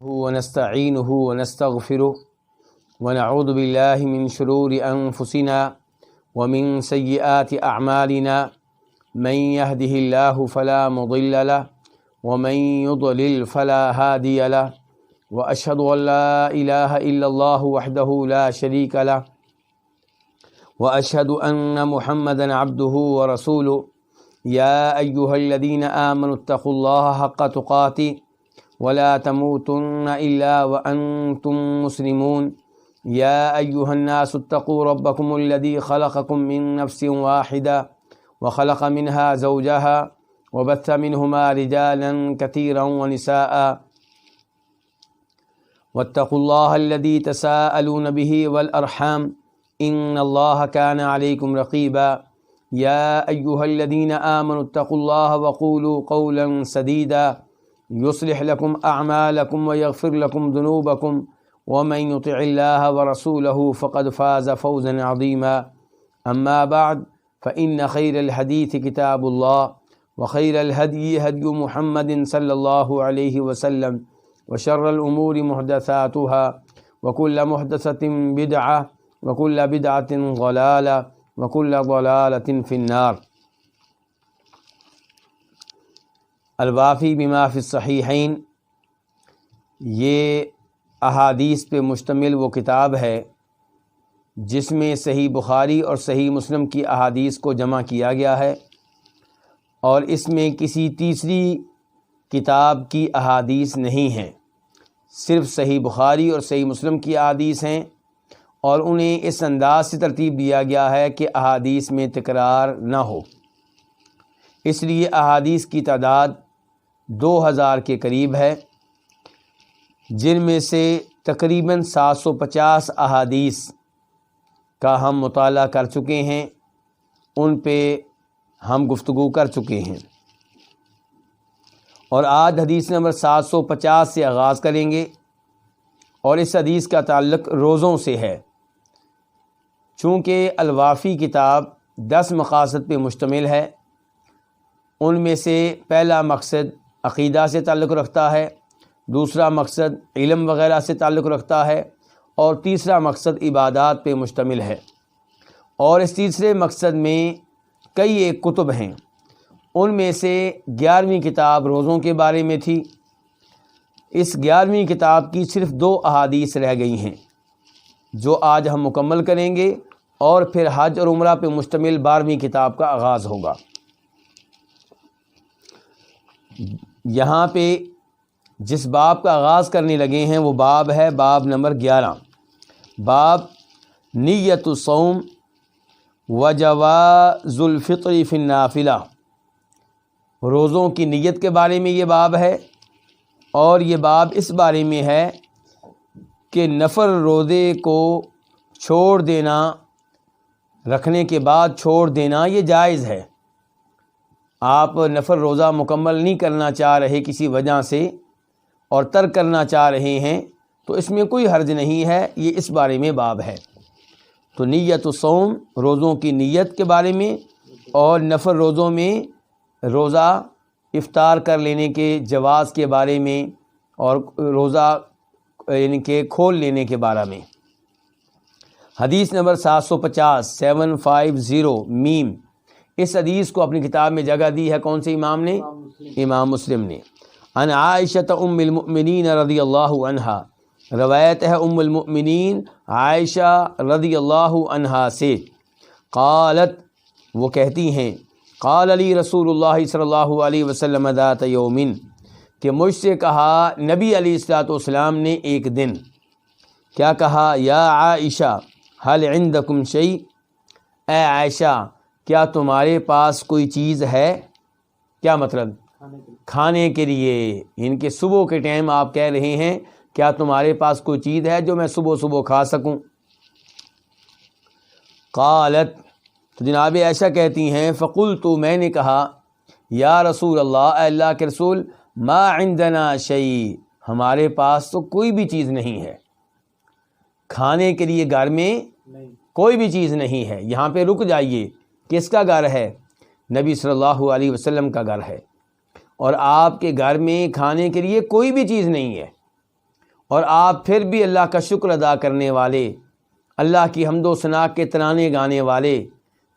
ونستعينه ونستغفره ونعوذ بالله من شرور أنفسنا ومن سيئات أعمالنا من يهده الله فلا مضل له ومن يضلل فلا هادي له وأشهد أن لا إله إلا الله وحده لا شريك له وأشهد أن محمدا عبده ورسوله يا أيها الذين آمنوا اتقوا الله حق تقاته ولا تموتن إلا وأنتم مسلمون يا أيها الناس اتقوا ربكم الذي خلقكم من نفس واحدة وخلق منها زوجها وبث منهما رجالا كثيرا ونساء واتقوا الله الذي تساءلون به والأرحام إن الله كان عليكم رقيبا يا أيها الذين آمنوا اتقوا الله وقولوا قولا سديدا يصلح لكم أعمالكم ويغفر لكم ذنوبكم ومن يطع الله ورسوله فقد فاز فوزا عظيما أما بعد فإن خير الحديث كتاب الله وخير الهدي هدي محمد صلى الله عليه وسلم وشر الأمور محدثاتها وكل محدثة بدعة وكل بدعة ضلالة وكل ضلالة في النار۔ الوافی بما فی الصحیحین، یہ احادیث پہ مشتمل وہ کتاب ہے جس میں صحیح بخاری اور صحیح مسلم کی احادیث کو جمع کیا گیا ہے، اور اس میں کسی تیسری کتاب کی احادیث نہیں ہیں، صرف صحیح بخاری اور صحیح مسلم کی احادیث ہیں، اور انہیں اس انداز سے ترتیب دیا گیا ہے کہ احادیث میں تکرار نہ ہو۔ اس لیے احادیث کی تعداد 2000 کے قریب ہے، جن میں سے تقریباً 750 احادیث کا ہم مطالعہ کر چکے ہیں، ان پہ ہم گفتگو کر چکے ہیں، اور آج حدیث نمبر 750 سے آغاز کریں گے، اور اس حدیث کا تعلق روزوں سے ہے۔ چونکہ الوافی کتاب 10 مقاصد پہ مشتمل ہے، ان میں سے پہلا مقصد عقیدہ سے تعلق رکھتا ہے، دوسرا مقصد علم وغیرہ سے تعلق رکھتا ہے، اور تیسرا مقصد عبادات پہ مشتمل ہے، اور اس تیسرے مقصد میں کئی ایک کتب ہیں۔ ان میں سے 11ویں کتاب روزوں کے بارے میں تھی۔ اس 11ویں کتاب کی صرف 2 احادیث رہ گئی ہیں، جو آج ہم مکمل کریں گے، اور پھر حج اور عمرہ پہ مشتمل 12ویں کتاب کا آغاز ہوگا۔ یہاں پہ جس باب کا آغاز کرنے لگے ہیں وہ باب ہے باب نمبر 11، باب نیت الصوم وجواز الفطر فی النافلہ۔ روزوں کی نیت کے بارے میں یہ باب ہے، اور یہ باب اس بارے میں ہے کہ نفل روزے کو چھوڑ دینا، رکھنے کے بعد چھوڑ دینا یہ جائز ہے۔ آپ نفل روزہ مکمل نہیں کرنا چاہ رہے کسی وجہ سے اور ترک کرنا چاہ رہے ہیں، تو اس میں کوئی حرج نہیں ہے، یہ اس بارے میں باب ہے۔ تو نیت الصوم، روزوں کی نیت کے بارے میں، اور نفل روزوں میں روزہ افطار کر لینے کے جواز کے بارے میں، اور روزہ یعنی کہ کھول لینے کے بارے میں۔ حدیث نمبر 750 میم، اس حدیث کو اپنی کتاب میں جگہ دی ہے کون سے امام نے؟ امام مسلم نے۔ عن عائشہ ام المؤمنین رضی اللہ عنہا، روایت ہے ام المؤمنین عائشہ رضی اللہ عنہا سے، قالت، وہ کہتی ہیں، قال علی رسول اللہ صلی اللہ علیہ وسلم ذات یوم، کہ مجھ سے کہا نبی علیہ الصلوۃ والسلام نے ایک دن، کیا کہا؟ یا عائشہ هل عندکم شیء، اے عائشہ کیا تمہارے پاس کوئی چیز ہے؟ کیا مطلب؟ کھانے کے لیے، ان کے صبح کے ٹائم آپ کہہ رہے ہیں کیا تمہارے پاس کوئی چیز ہے جو میں صبح صبح کھا سکوں؟ قالت، تو جناب عائشہ کہتی ہیں، فقلت، میں نے کہا، یا رسول اللہ، اے اللہ کے رسول، ما عندنا شیء، ہمارے پاس تو کوئی بھی چیز نہیں ہے، کھانے کے لیے گھر میں کوئی بھی چیز نہیں ہے۔ یہاں پہ رک جائیے، کس کا گھر ہے؟ نبی صلی اللہ علیہ وسلم کا گھر ہے، اور آپ کے گھر میں کھانے کے لیے کوئی بھی چیز نہیں ہے، اور آپ پھر بھی اللہ کا شکر ادا کرنے والے، اللہ کی حمد و ثنا کے ترانے گانے والے،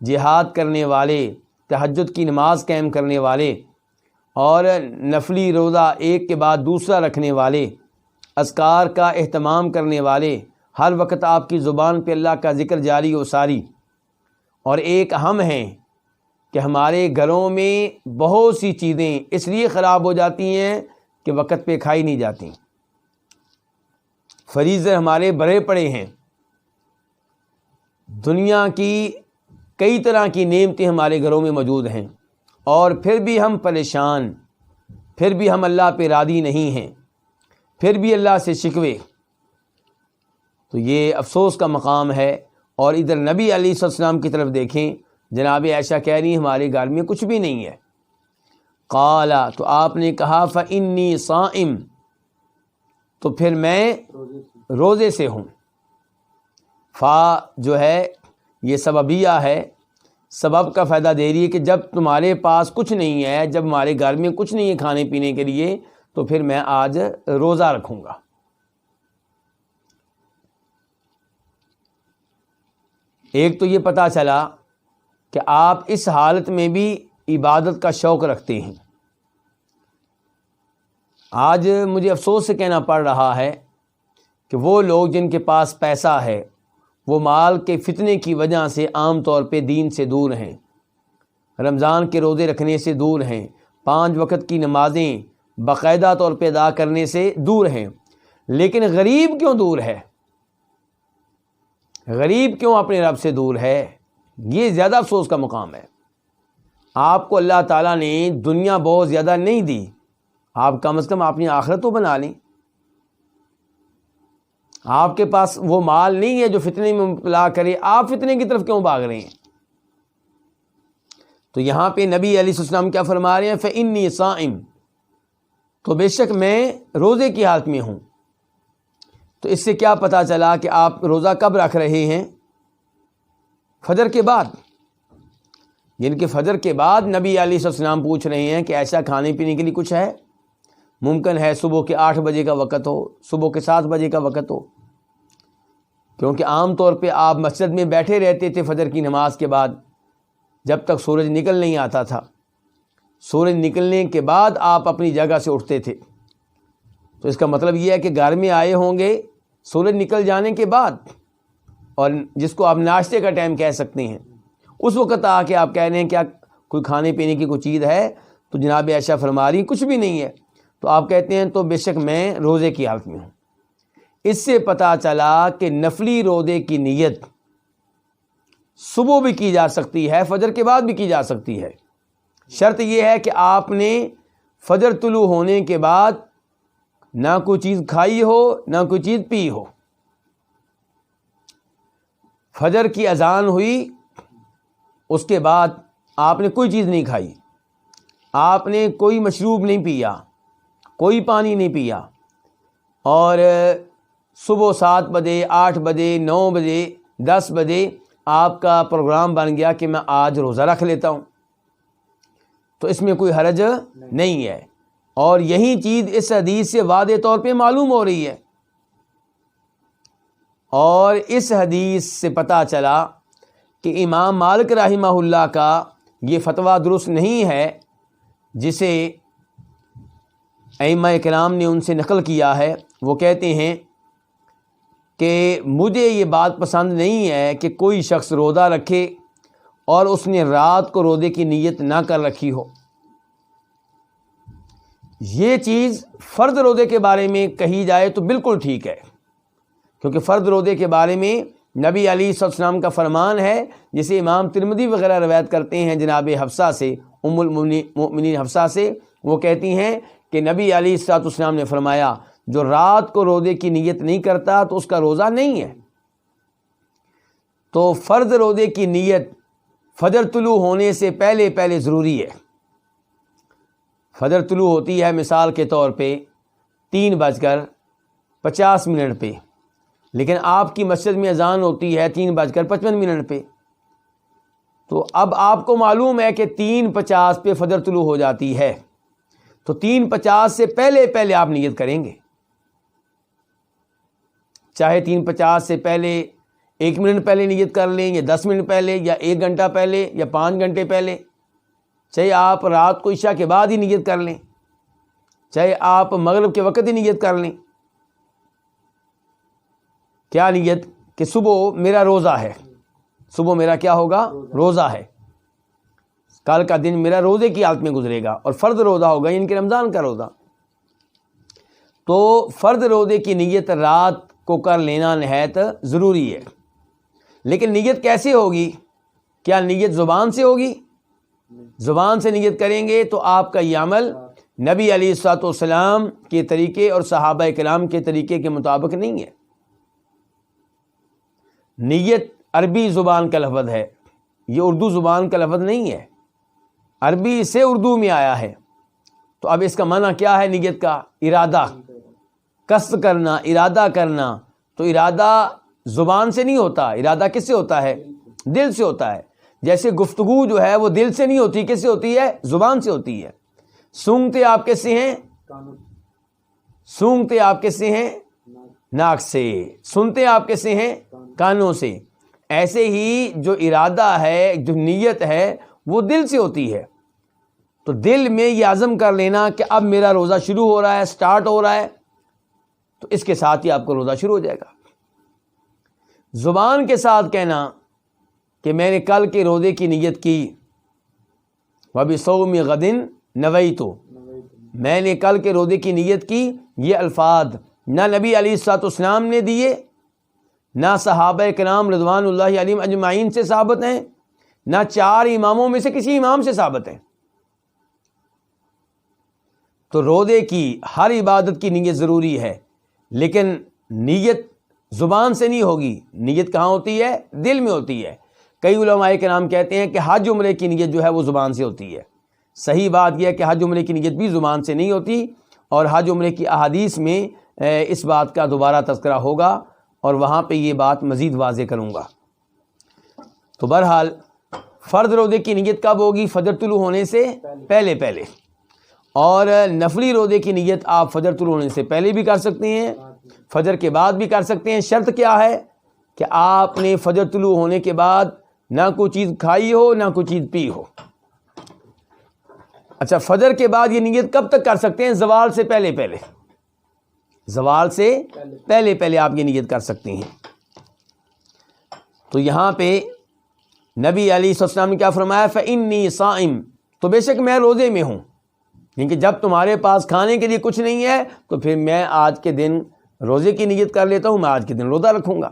جہاد کرنے والے، تہجد کی نماز قائم کرنے والے، اور نفلی روزہ ایک کے بعد دوسرا رکھنے والے، اذکار کا اہتمام کرنے والے، ہر وقت آپ کی زبان پہ اللہ کا ذکر جاری و ساری۔ اور ایک ہم ہیں کہ ہمارے گھروں میں بہت سی چیزیں اس لیے خراب ہو جاتی ہیں کہ وقت پہ کھائی نہیں جاتی، فریزر ہمارے بھرے پڑے ہیں، دنیا کی کئی طرح کی نعمتیں ہمارے گھروں میں موجود ہیں، اور پھر بھی ہم پریشان، پھر بھی ہم اللہ پہ راضی نہیں ہیں، پھر بھی اللہ سے شکوے۔ تو یہ افسوس کا مقام ہے۔ اور ادھر نبی علیہ السلام کی طرف دیکھیں، جناب عائشہ کہہ رہی ہمارے گھر میں کچھ بھی نہیں ہے۔ قال، تو آپ نے کہا فإنی صائم، تو پھر میں روزے سے ہوں۔ فا جو ہے یہ سببیہ ہے، سبب کا فائدہ دے رہی ہے کہ جب تمہارے پاس کچھ نہیں ہے، جب ہمارے گھر میں کچھ نہیں ہے کھانے پینے کے لیے، تو پھر میں آج روزہ رکھوں گا۔ ایک تو یہ پتہ چلا کہ آپ اس حالت میں بھی عبادت کا شوق رکھتے ہیں۔ آج مجھے افسوس سے کہنا پڑ رہا ہے کہ وہ لوگ جن کے پاس پیسہ ہے، وہ مال کے فتنے کی وجہ سے عام طور پہ دین سے دور ہیں، رمضان کے روزے رکھنے سے دور ہیں، 5 وقت کی نمازیں باقاعدہ طور پہ ادا کرنے سے دور ہیں۔ لیکن غریب کیوں دور ہے؟ غریب کیوں اپنے رب سے دور ہے؟ یہ زیادہ افسوس کا مقام ہے۔ آپ کو اللہ تعالیٰ نے دنیا بہت زیادہ نہیں دی، آپ کم از کم اپنی آخرت تو بنا لیں۔ آپ کے پاس وہ مال نہیں ہے جو فتنے میں مبتلا کرے، آپ فتنے کی طرف کیوں بھاگ رہے ہیں؟ تو یہاں پہ نبی علیہ السلام کیا فرما رہے ہیں؟ فإنی صائم، تو بے شک میں روزے کی حالت میں ہوں۔ تو اس سے کیا پتہ چلا کہ آپ روزہ کب رکھ رہے ہیں؟ فجر کے بعد، یعنی کہ فجر کے بعد نبی علیہ السلام پوچھ رہے ہیں کہ ایسا کھانے پینے کے لیے کچھ ہے؟ ممکن ہے صبح کے 8 بجے کا وقت ہو، صبح کے 7 بجے کا وقت ہو، کیونکہ عام طور پہ آپ مسجد میں بیٹھے رہتے تھے فجر کی نماز کے بعد جب تک سورج نکل نہیں آتا تھا۔ سورج نکلنے کے بعد آپ اپنی جگہ سے اٹھتے تھے، تو اس کا مطلب یہ ہے کہ گھر میں آئے ہوں گے سورج نکل جانے کے بعد، اور جس کو آپ ناشتے کا ٹائم کہہ سکتے ہیں، اس وقت آ کے آپ کہہ رہے ہیں کیا کوئی کھانے پینے کی کوئی چیز ہے؟ تو جناب عائشہ فرما رہی کچھ بھی نہیں ہے۔ تو آپ کہتے ہیں تو بے شک میں روزے کی حالت میں ہوں۔ اس سے پتہ چلا کہ نفلی روزے کی نیت صبح بھی کی جا سکتی ہے، فجر کے بعد بھی کی جا سکتی ہے۔ شرط یہ ہے کہ آپ نے فجر طلوع ہونے کے بعد نہ کوئی چیز کھائی ہو، نہ کوئی چیز پی ہو۔ فجر کی اذان ہوئی، اس کے بعد آپ نے کوئی چیز نہیں کھائی، آپ نے کوئی مشروب نہیں پیا، کوئی پانی نہیں پیا، اور صبح 7 بجے 8 بجے 9 بجے 10 بجے آپ کا پروگرام بن گیا کہ میں آج روزہ رکھ لیتا ہوں، تو اس میں کوئی حرج نہیں ہے۔ اور یہی چیز اس حدیث سے واضح طور پہ معلوم ہو رہی ہے۔ اور اس حدیث سے پتہ چلا کہ امام مالک رحمہ اللہ کا یہ فتویٰ درست نہیں ہے، جسے ائمہ کرام نے ان سے نقل کیا ہے۔ وہ کہتے ہیں کہ مجھے یہ بات پسند نہیں ہے کہ کوئی شخص روزہ رکھے اور اس نے رات کو روزے کی نیت نہ کر رکھی ہو۔ یہ چیز فرض روزے کے بارے میں کہی جائے تو بالکل ٹھیک ہے، کیونکہ فرض روزے کے بارے میں نبی علیہ السلام کا فرمان ہے، جسے امام ترمذی وغیرہ روایت کرتے ہیں جناب حفصہ سے، ام المؤمنین حفصہ سے۔ وہ کہتی ہیں کہ نبی علیہ السلام نے فرمایا جو رات کو روزے کی نیت نہیں کرتا تو اس کا روزہ نہیں ہے۔ تو فرض روزے کی نیت فجر طلوع ہونے سے پہلے ضروری ہے۔ فجر طلوع ہوتی ہے مثال کے طور پہ 3:50 پہ، لیکن آپ کی مسجد میں اذان ہوتی ہے 3:55 پہ، تو اب آپ کو معلوم ہے کہ 3:50 پہ فجر طلوع ہو جاتی ہے، تو 3:50 سے پہلے آپ نیت کریں گے۔ چاہے 3:50 سے پہلے 1 منٹ پہلے نیت کر لیں، یا 10 منٹ پہلے، یا 1 گھنٹہ پہلے، یا 5 گھنٹے پہلے، چاہے آپ رات کو عشاء کے بعد ہی نیت کر لیں، چاہے آپ مغرب کے وقت ہی نیت کر لیں۔ کیا نیت؟ کہ صبح میرا روزہ ہے، صبح میرا کیا ہوگا؟ روزہ ہے، کل کا دن میرا روزے کی حالت میں گزرے گا، اور فرض روزہ ہوگا، یعنی کہ رمضان کا روزہ۔ تو فرض روزے کی نیت رات کو کر لینا نہایت ضروری ہے۔ لیکن نیت کیسے ہوگی؟ کیا نیت زبان سے ہوگی؟ زبان سے نیت کریں گے تو آپ کا یہ عمل نبی علیہ الصلوۃ والسلام کے طریقے اور صحابہ کرام کے طریقے کے مطابق نہیں ہے۔ نیت عربی زبان کا لفظ ہے، یہ اردو زبان کا لفظ نہیں ہے، عربی سے اردو میں آیا ہے۔ تو اب اس کا معنی کیا ہے نیت کا؟ ارادہ، قصد کرنا، ارادہ کرنا۔ تو ارادہ زبان سے نہیں ہوتا، ارادہ کس سے ہوتا ہے؟ دل سے ہوتا ہے۔ جیسے گفتگو جو ہے وہ دل سے نہیں ہوتی، کس سے ہوتی ہے؟ زبان سے ہوتی ہے۔ سونگتے آپ کس سے ہیں؟ سونگتے آپ کس سے ہیں؟ ناک سے۔ سنتے آپ کس سے ہیں؟ کانوں سے۔ ایسے ہی جو ارادہ ہے، جو نیت ہے، وہ دل سے ہوتی ہے۔ تو دل میں یہ عزم کر لینا کہ اب میرا روزہ شروع ہو رہا ہے، سٹارٹ ہو رہا ہے، تو اس کے ساتھ ہی آپ کو روزہ شروع ہو جائے گا۔ زبان کے ساتھ کہنا کہ میں نے کل کے روزے کی نیت کی، وَبِصَوْمِ غَدٍ نَوَيْتُ، میں نے کل کے روزے کی نیت کی، یہ الفاظ نہ نبی علیہ الصلوۃ والسلام نے دیے، نہ صحابہ کرام رضوان اللہ علیہم اجمعین سے ثابت ہیں، نہ 4 اماموں میں سے کسی امام سے ثابت ہیں۔ تو روزے کی ہر عبادت کی نیت ضروری ہے، لیکن نیت زبان سے نہیں ہوگی۔ نیت کہاں ہوتی ہے؟ دل میں ہوتی ہے۔ کئی علماء کرام کہتے ہیں کہ حج عمرے کی نیت جو ہے وہ زبان سے ہوتی ہے۔ صحیح بات یہ ہے کہ حج عمرے کی نیت بھی زبان سے نہیں ہوتی، اور حج عمرے کی احادیث میں اس بات کا دوبارہ تذکرہ ہوگا، اور وہاں پہ یہ بات مزید واضح کروں گا۔ تو بہرحال فرض روزے کی نیت کب ہوگی؟ فجر طلوع ہونے سے پہلے پہلے، اور نفلی روزے کی نیت آپ فجر طلوع ہونے سے پہلے بھی کر سکتے ہیں، فجر کے بعد بھی کر سکتے ہیں۔ شرط کیا ہے؟ کہ آپ نے فجر طلوع ہونے کے بعد نہ کوئی چیز کھائی ہو، نہ کوئی چیز پی ہو۔ اچھا، فجر کے بعد یہ نیت کب تک کر سکتے ہیں؟ زوال سے پہلے پہلے، زوال سے پہلے پہلے آپ یہ نیت کر سکتے ہیں۔ تو یہاں پہ نبی علیہ السلام نے کیا فرمایا؟ فَإِنِّي صَائِمٌ، تو بے شک میں روزے میں ہوں، کیونکہ جب تمہارے پاس کھانے کے لیے کچھ نہیں ہے تو پھر میں آج کے دن روزے کی نیت کر لیتا ہوں، میں آج کے دن روزہ رکھوں گا۔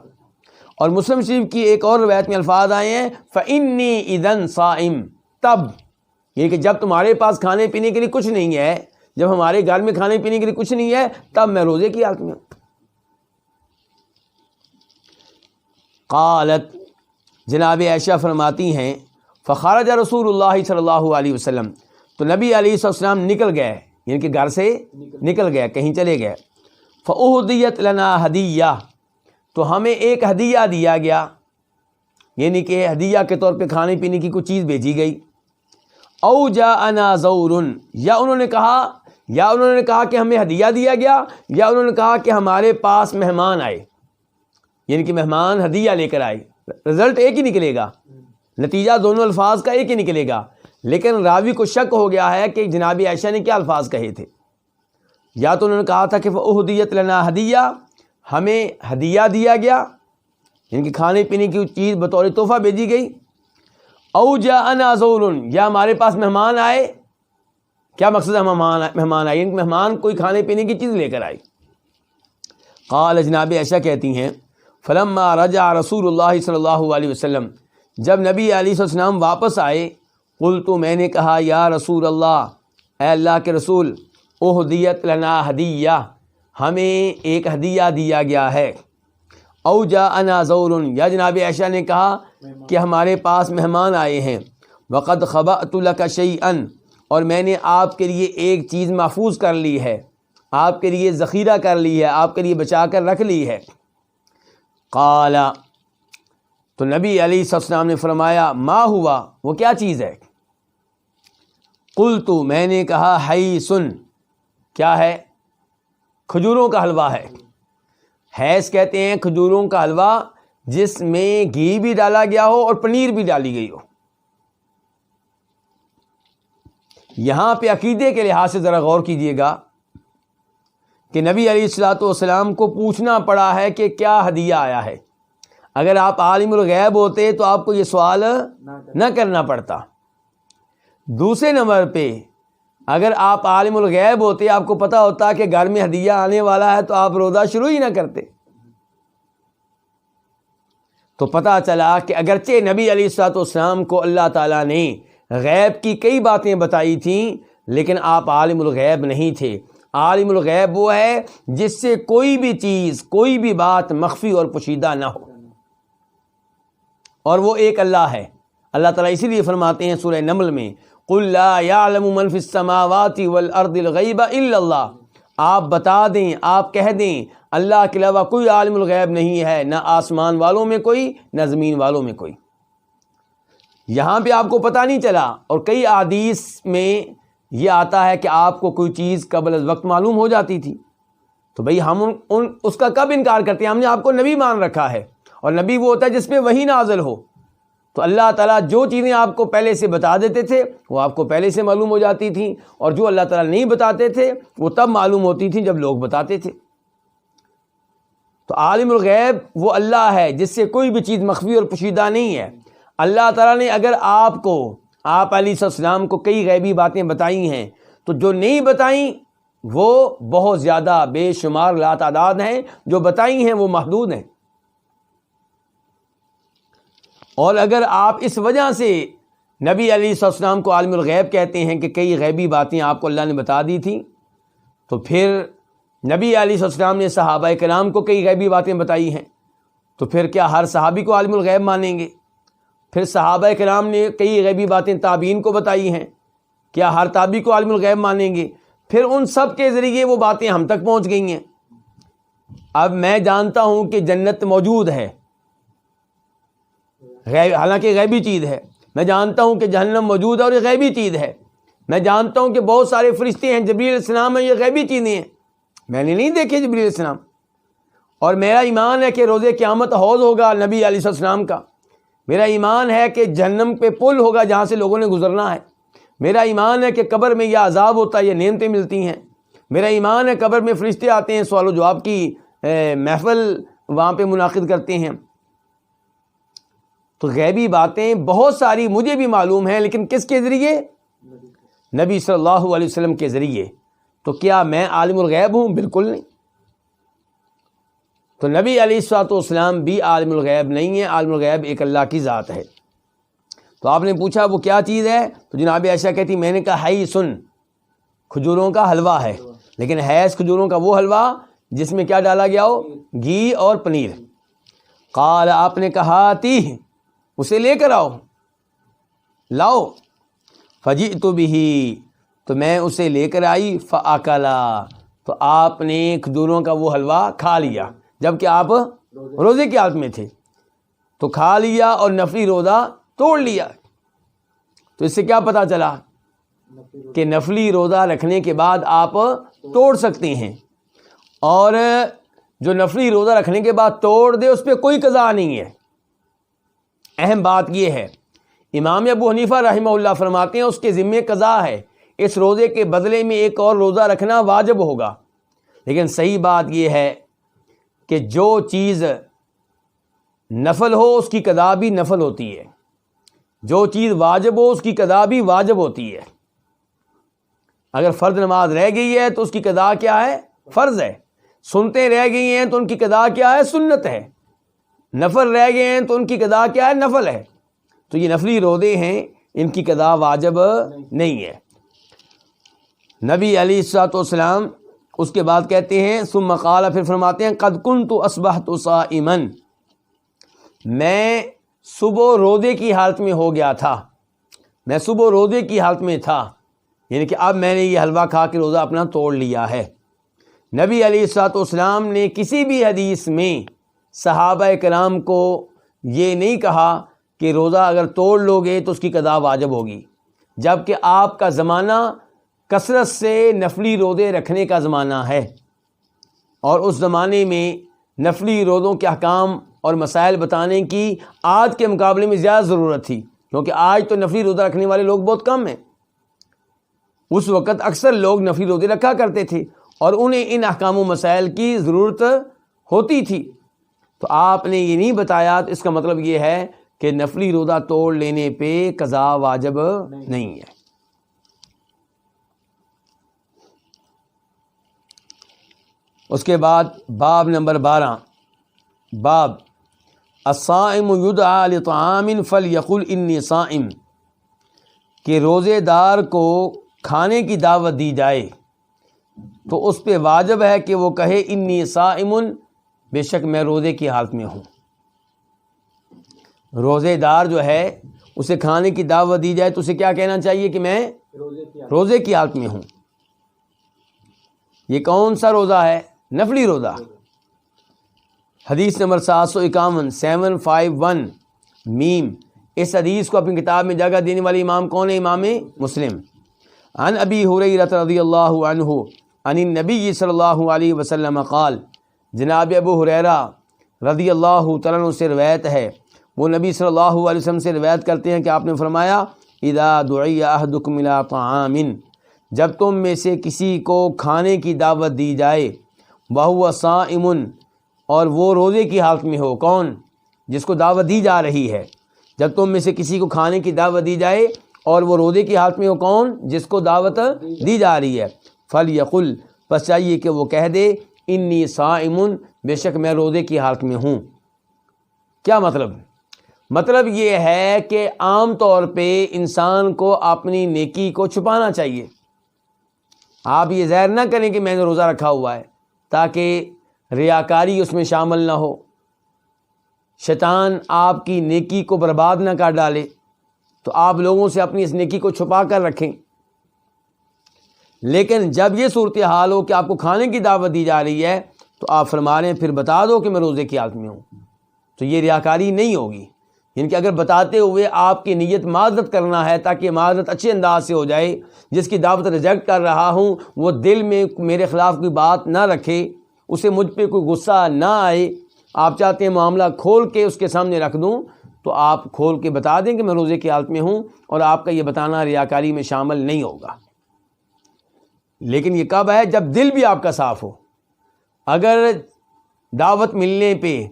اور مسلم شریف کی ایک اور روایت میں الفاظ آئے ہیں فَإِنِّي إِذًا صَائِمٌ، تب، یہ کہ جب تمہارے پاس کھانے پینے کے لیے کچھ نہیں ہے، جب ہمارے گھر میں کھانے پینے کے لیے کچھ نہیں ہے، تب میں روزے کی حالت میں ہوں۔ قالت، جناب عائشہ فرماتی ہیں فخرج رسول اللہ صلی اللہ علیہ وسلم، تو نبی علیہ السلام نکل گئے، یعنی کہ گھر سے نکل گئے، کہیں چلے گئے۔ فأہدیت لنا ہدیہ، تو ہمیں ایک ہدیہ دیا گیا، یعنی کہ ہدیہ کے طور پہ کھانے پینے کی کوئی چیز بھیجی گئی۔ او جاءنا زور، یا انہوں نے کہا کہ ہمیں ہدیہ دیا گیا، یا انہوں نے کہا کہ ہمارے پاس مہمان آئے، یعنی کہ مہمان ہدیہ لے کر آئے۔ رزلٹ ایک ہی نکلے گا، نتیجہ دونوں الفاظ کا ایک ہی نکلے گا، لیکن راوی کو شک ہو گیا ہے کہ جناب عائشہ نے کیا الفاظ کہے تھے۔ یا تو انہوں نے کہا تھا کہ فأہدیت لنا ہدیہ، ہمیں ہدیہ دیا گیا، یعنی کہ کھانے پینے کی چیز بطور تحفہ بھیجی گئی۔ او جاءنا زور، یا ہمارے پاس مہمان آئے۔ کیا مقصد ہے مہمان آئے؟ یعنی کہ مہمان کوئی کھانے پینے کی چیز لے کر آئی۔ قال، جناب عائشہ کہتی ہیں فلما رجع رسول اللہ صلی اللہ علیہ وسلم، جب نبی علیہ السلام واپس آئے، قلت، میں نے کہا یا رسول اللہ، اے اللہ کے رسول، اہدیت لنا ہدیہ، ہمیں ایک ہدیہ دیا گیا ہے۔ او جاءنا زور، یا جناب عائشہ نے کہا کہ ہمارے پاس مہمان آئے ہیں۔ وقد خبأت لک شیئا، اور میں نے آپ کے لیے ایک چیز محفوظ کر لی ہے، آپ کے لیے ذخیرہ کر لی ہے، آپ کے لیے بچا کر رکھ لی ہے۔ قال، تو نبی علیہ السلام نے فرمایا ما ہوا، وہ کیا چیز ہے؟ قلت، میں نے کہا حیث، کیا ہے؟ کھجوروں کا حلوہ ہے۔ حیض کہتے ہیں کھجوروں کا حلوہ جس میں گھی بھی ڈالا گیا ہو اور پنیر بھی ڈالی گئی ہو۔ یہاں پہ عقیدے کے لحاظ سے ذرا غور کیجئے گا کہ نبی علیہ الصلوۃ والسلام کو پوچھنا پڑا ہے کہ کیا ہدیہ آیا ہے۔ اگر آپ عالم الغیب ہوتے تو آپ کو یہ سوال نہ کرنا پڑتا۔ دوسرے نمبر پہ اگر آپ عالم الغیب ہوتے، آپ کو پتہ ہوتا کہ گھر میں ہدیہ آنے والا ہے، تو آپ روزہ شروع ہی نہ کرتے۔ تو پتہ چلا کہ اگرچہ نبی علیہ الصلوۃ والسلام کو اللہ تعالیٰ نے غیب کی کئی باتیں بتائی تھیں، لیکن آپ عالم الغیب نہیں تھے۔ عالم الغیب وہ ہے جس سے کوئی بھی چیز، کوئی بھی بات مخفی اور پوشیدہ نہ ہو، اور وہ ایک اللہ ہے۔ اللہ تعالیٰ اسی لیے فرماتے ہیں سورہ نمل میں، قُل لَا يَعْلَمُ مَنْ فِي السَّمَاوَاتِ وَالْأَرْضِ الْغَيْبَ إِلَّا اللَّهُ۔ آپ بتا دیں، آپ کہہ دیں اللہ کے علاوہ کوئی عالم الغیب نہیں ہے، نہ آسمان والوں میں کوئی، نہ زمین والوں میں کوئی۔ یہاں پہ آپ کو پتہ نہیں چلا، اور کئی احادیث میں یہ آتا ہے کہ آپ کو کوئی چیز قبل از وقت معلوم ہو جاتی تھی، تو بھئی ہم اس کا کب انکار کرتے ہیں؟ ہم نے آپ کو نبی مان رکھا ہے، اور نبی وہ ہوتا ہے جس پہ وحی نازل ہو۔ تو اللہ تعالیٰ جو چیزیں آپ کو پہلے سے بتا دیتے تھے وہ آپ کو پہلے سے معلوم ہو جاتی تھیں، اور جو اللہ تعالیٰ نہیں بتاتے تھے وہ تب معلوم ہوتی تھیں جب لوگ بتاتے تھے۔ تو عالم الغیب وہ اللہ ہے جس سے کوئی بھی چیز مخفی اور پوشیدہ نہیں ہے۔ اللہ تعالیٰ نے اگر آپ علیہ السلام کو کئی غیبی باتیں بتائی ہیں، تو جو نہیں بتائیں وہ بہت زیادہ بے شمار لاتعداد ہیں، جو بتائی ہیں وہ محدود ہیں۔ اور اگر آپ اس وجہ سے نبی علیہ السلام کو عالم الغیب کہتے ہیں کہ کئی غیبی باتیں آپ کو اللہ نے بتا دی تھیں، تو پھر نبی علیہ السلام نے صحابہ کرام کو کئی غیبی باتیں بتائی ہیں، تو پھر کیا ہر صحابی کو عالم الغیب مانیں گے؟ پھر صحابہ کرام نے کئی غیبی باتیں تابعین کو بتائی ہیں، کیا ہر تابعی کو عالم الغیب مانیں گے؟ پھر ان سب کے ذریعے وہ باتیں ہم تک پہنچ گئی ہیں۔ اب میں جانتا ہوں کہ جنت موجود ہے، حالانکہ غیبی چیز ہے۔ میں جانتا ہوں کہ جہنم موجود ہے اور یہ غیبی چیز ہے۔ میں جانتا ہوں کہ بہت سارے فرشتے ہیں، جبریل علیہ السلام ہیں، یہ غیبی چیزیں ہیں، میں نے نہیں دیکھے جبریل علیہ السلام۔ اور میرا ایمان ہے کہ روز قیامت حوض ہوگا نبی علیہ السلام کا۔ میرا ایمان ہے کہ جہنم پہ پل ہوگا جہاں سے لوگوں نے گزرنا ہے۔ میرا ایمان ہے کہ قبر میں یہ عذاب ہوتا ہے، یہ نعمتیں ملتی ہیں۔ میرا ایمان ہے قبر میں فرشتے آتے ہیں، سوال و جواب کی محفل وہاں پہ منعقد کرتے ہیں۔ تو غیبی باتیں بہت ساری مجھے بھی معلوم ہیں، لیکن کس کے ذریعے؟ نبی صلی اللہ علیہ وسلم کے ذریعے۔ تو کیا میں عالم الغیب ہوں؟ بالکل نہیں۔ تو نبی علیہ الصلوۃ والسلام بھی عالم الغیب نہیں ہے، عالم الغیب ایک اللہ کی ذات ہے۔ تو آپ نے پوچھا وہ کیا چیز ہے؟ تو جناب عائشہ کہتی میں نے کہا ہی سن، کھجوروں کا حلوہ ہے، لیکن حیض کھجوروں کا وہ حلوہ جس میں کیا ڈالا گیا ہو؟ گھی اور پنیر۔ قال آپ نے کہا تی، اسے لے کر لاؤ۔ فجئت بہ، تو میں اسے لے کر آئی۔ فاکلا، تو آپ نے کھجوروں کا وہ حلوہ کھا لیا، جبکہ آپ روزے کی حالت میں تھے، تو کھا لیا اور نفلی روزہ توڑ لیا۔ تو اس سے کیا پتہ چلا کہ نفلی روزہ رکھنے کے بعد آپ توڑ سکتے ہیں، اور جو نفلی روزہ رکھنے کے بعد توڑ دے اس پہ کوئی قضا نہیں ہے۔ اہم بات یہ ہے، امام ابو حنیفہ رحمہ اللہ فرماتے ہیں اس کے ذمے قضا ہے، اس روزے کے بدلے میں ایک اور روزہ رکھنا واجب ہوگا۔ لیکن صحیح بات یہ ہے کہ جو چیز نفل ہو اس کی قضا بھی نفل ہوتی ہے، جو چیز واجب ہو اس کی قضا بھی واجب ہوتی ہے۔ اگر فرض نماز رہ گئی ہے تو اس کی قضا کیا ہے؟ فرض ہے۔ سنتیں رہ گئی ہیں تو ان کی قضا کیا ہے؟ سنت ہے۔ نفل رہ گئے ہیں تو ان کی قضا کیا ہے؟ نفل ہے۔ تو یہ نفلی روزے ہیں، ان کی قضا واجب نہیں ہے۔ نبی علیہ الصلوۃ والسلام اس کے بعد کہتے ہیں ثم قال، پھر فرماتے ہیں قد کنت اصبحت صائما، میں صبح روزے کی حالت میں ہو گیا تھا، میں صبح روزے کی حالت میں تھا، یعنی کہ اب میں نے یہ حلوہ کھا کے روزہ اپنا توڑ لیا ہے۔ نبی علیہ الصلوۃ والسلام نے کسی بھی حدیث میں صحابہ کرام کو یہ نہیں کہا کہ روزہ اگر توڑ لو گے تو اس کی قضا واجب ہوگی، جبکہ آپ کا زمانہ کثرت سے نفلی روزے رکھنے کا زمانہ ہے، اور اس زمانے میں نفلی روزوں کے احکام اور مسائل بتانے کی آج کے مقابلے میں زیادہ ضرورت تھی، کیونکہ آج تو نفلی روزہ رکھنے والے لوگ بہت کم ہیں۔ اس وقت اکثر لوگ نفلی روزے رکھا کرتے تھے اور انہیں ان احکام و مسائل کی ضرورت ہوتی تھی، تو آپ نے یہ نہیں بتایا، تو اس کا مطلب یہ ہے کہ نفلی روزہ توڑ لینے پہ قضا واجب نہیں ہے۔ اس کے بعد باب نمبر 12، باب الصائم یدعى لطعام فلیقل انی صائم، کہ روزے دار کو کھانے کی دعوت دی جائے تو اس پہ واجب ہے کہ وہ کہے انی صائم، بے شک میں روزے کی حالت میں ہوں۔ روزے دار جو ہے اسے کھانے کی دعوت دی جائے تو اسے کیا کہنا چاہیے کہ میں روزے کی حالت میں ہوں۔ یہ کون سا روزہ ہے؟ نفلی روزہ۔ حدیث نمبر 751 751 میم، اس حدیث کو اپنی کتاب میں جگہ دینے والی امام کون ہے؟ امام مسلم۔ عن ابی ہریرہ رضی اللہ عنہ عن النبی صلی اللہ علیہ وسلم قال، جناب ابو ہریرہ رضی اللہ تعالیٰ عنہ سے روایت ہے، وہ نبی صلی اللہ علیہ وسلم سے روایت کرتے ہیں کہ آپ نے فرمایا اذا دعی احدکم الی طعام، جب تم میں سے کسی کو کھانے کی دعوت دی جائے، وہو صائم، اور وہ روزے کی حالت میں ہو۔ کون؟ جس کو دعوت دی جا رہی ہے۔ جب تم میں سے کسی کو کھانے کی دعوت دی جائے اور وہ روزے کی حالت میں ہو، کون؟ جس کو دعوت دی جا رہی ہے۔ فلیقل، پس چاہیے کہ وہ کہہ دے انی صائم، بے شک میں روزے کی حالت میں ہوں۔ کیا مطلب؟ مطلب یہ ہے کہ عام طور پہ انسان کو اپنی نیکی کو چھپانا چاہیے۔ آپ یہ ظاہر نہ کریں کہ میں نے روزہ رکھا ہوا ہے، تاکہ ریاکاری اس میں شامل نہ ہو، شیطان آپ کی نیکی کو برباد نہ کر ڈالے، تو آپ لوگوں سے اپنی اس نیکی کو چھپا کر رکھیں۔ لیکن جب یہ صورتحال ہو کہ آپ کو کھانے کی دعوت دی جا رہی ہے تو آپ فرما رہے ہیں پھر بتا دو کہ میں روزے کی حالت میں ہوں، تو یہ ریاکاری نہیں ہوگی۔ یعنی کہ اگر بتاتے ہوئے آپ کی نیت معذرت کرنا ہے تاکہ معذرت اچھے انداز سے ہو جائے، جس کی دعوت ریجیکٹ کر رہا ہوں وہ دل میں میرے خلاف کوئی بات نہ رکھے، اسے مجھ پہ کوئی غصہ نہ آئے، آپ چاہتے ہیں معاملہ کھول کے اس کے سامنے رکھ دوں، تو آپ کھول کے بتا دیں کہ میں روزے کی حالت میں ہوں، اور آپ کا یہ بتانا ریاکاری میں شامل نہیں ہوگا۔ لیکن یہ کب ہے؟ جب دل بھی آپ کا صاف ہو۔ اگر دعوت ملنے پہ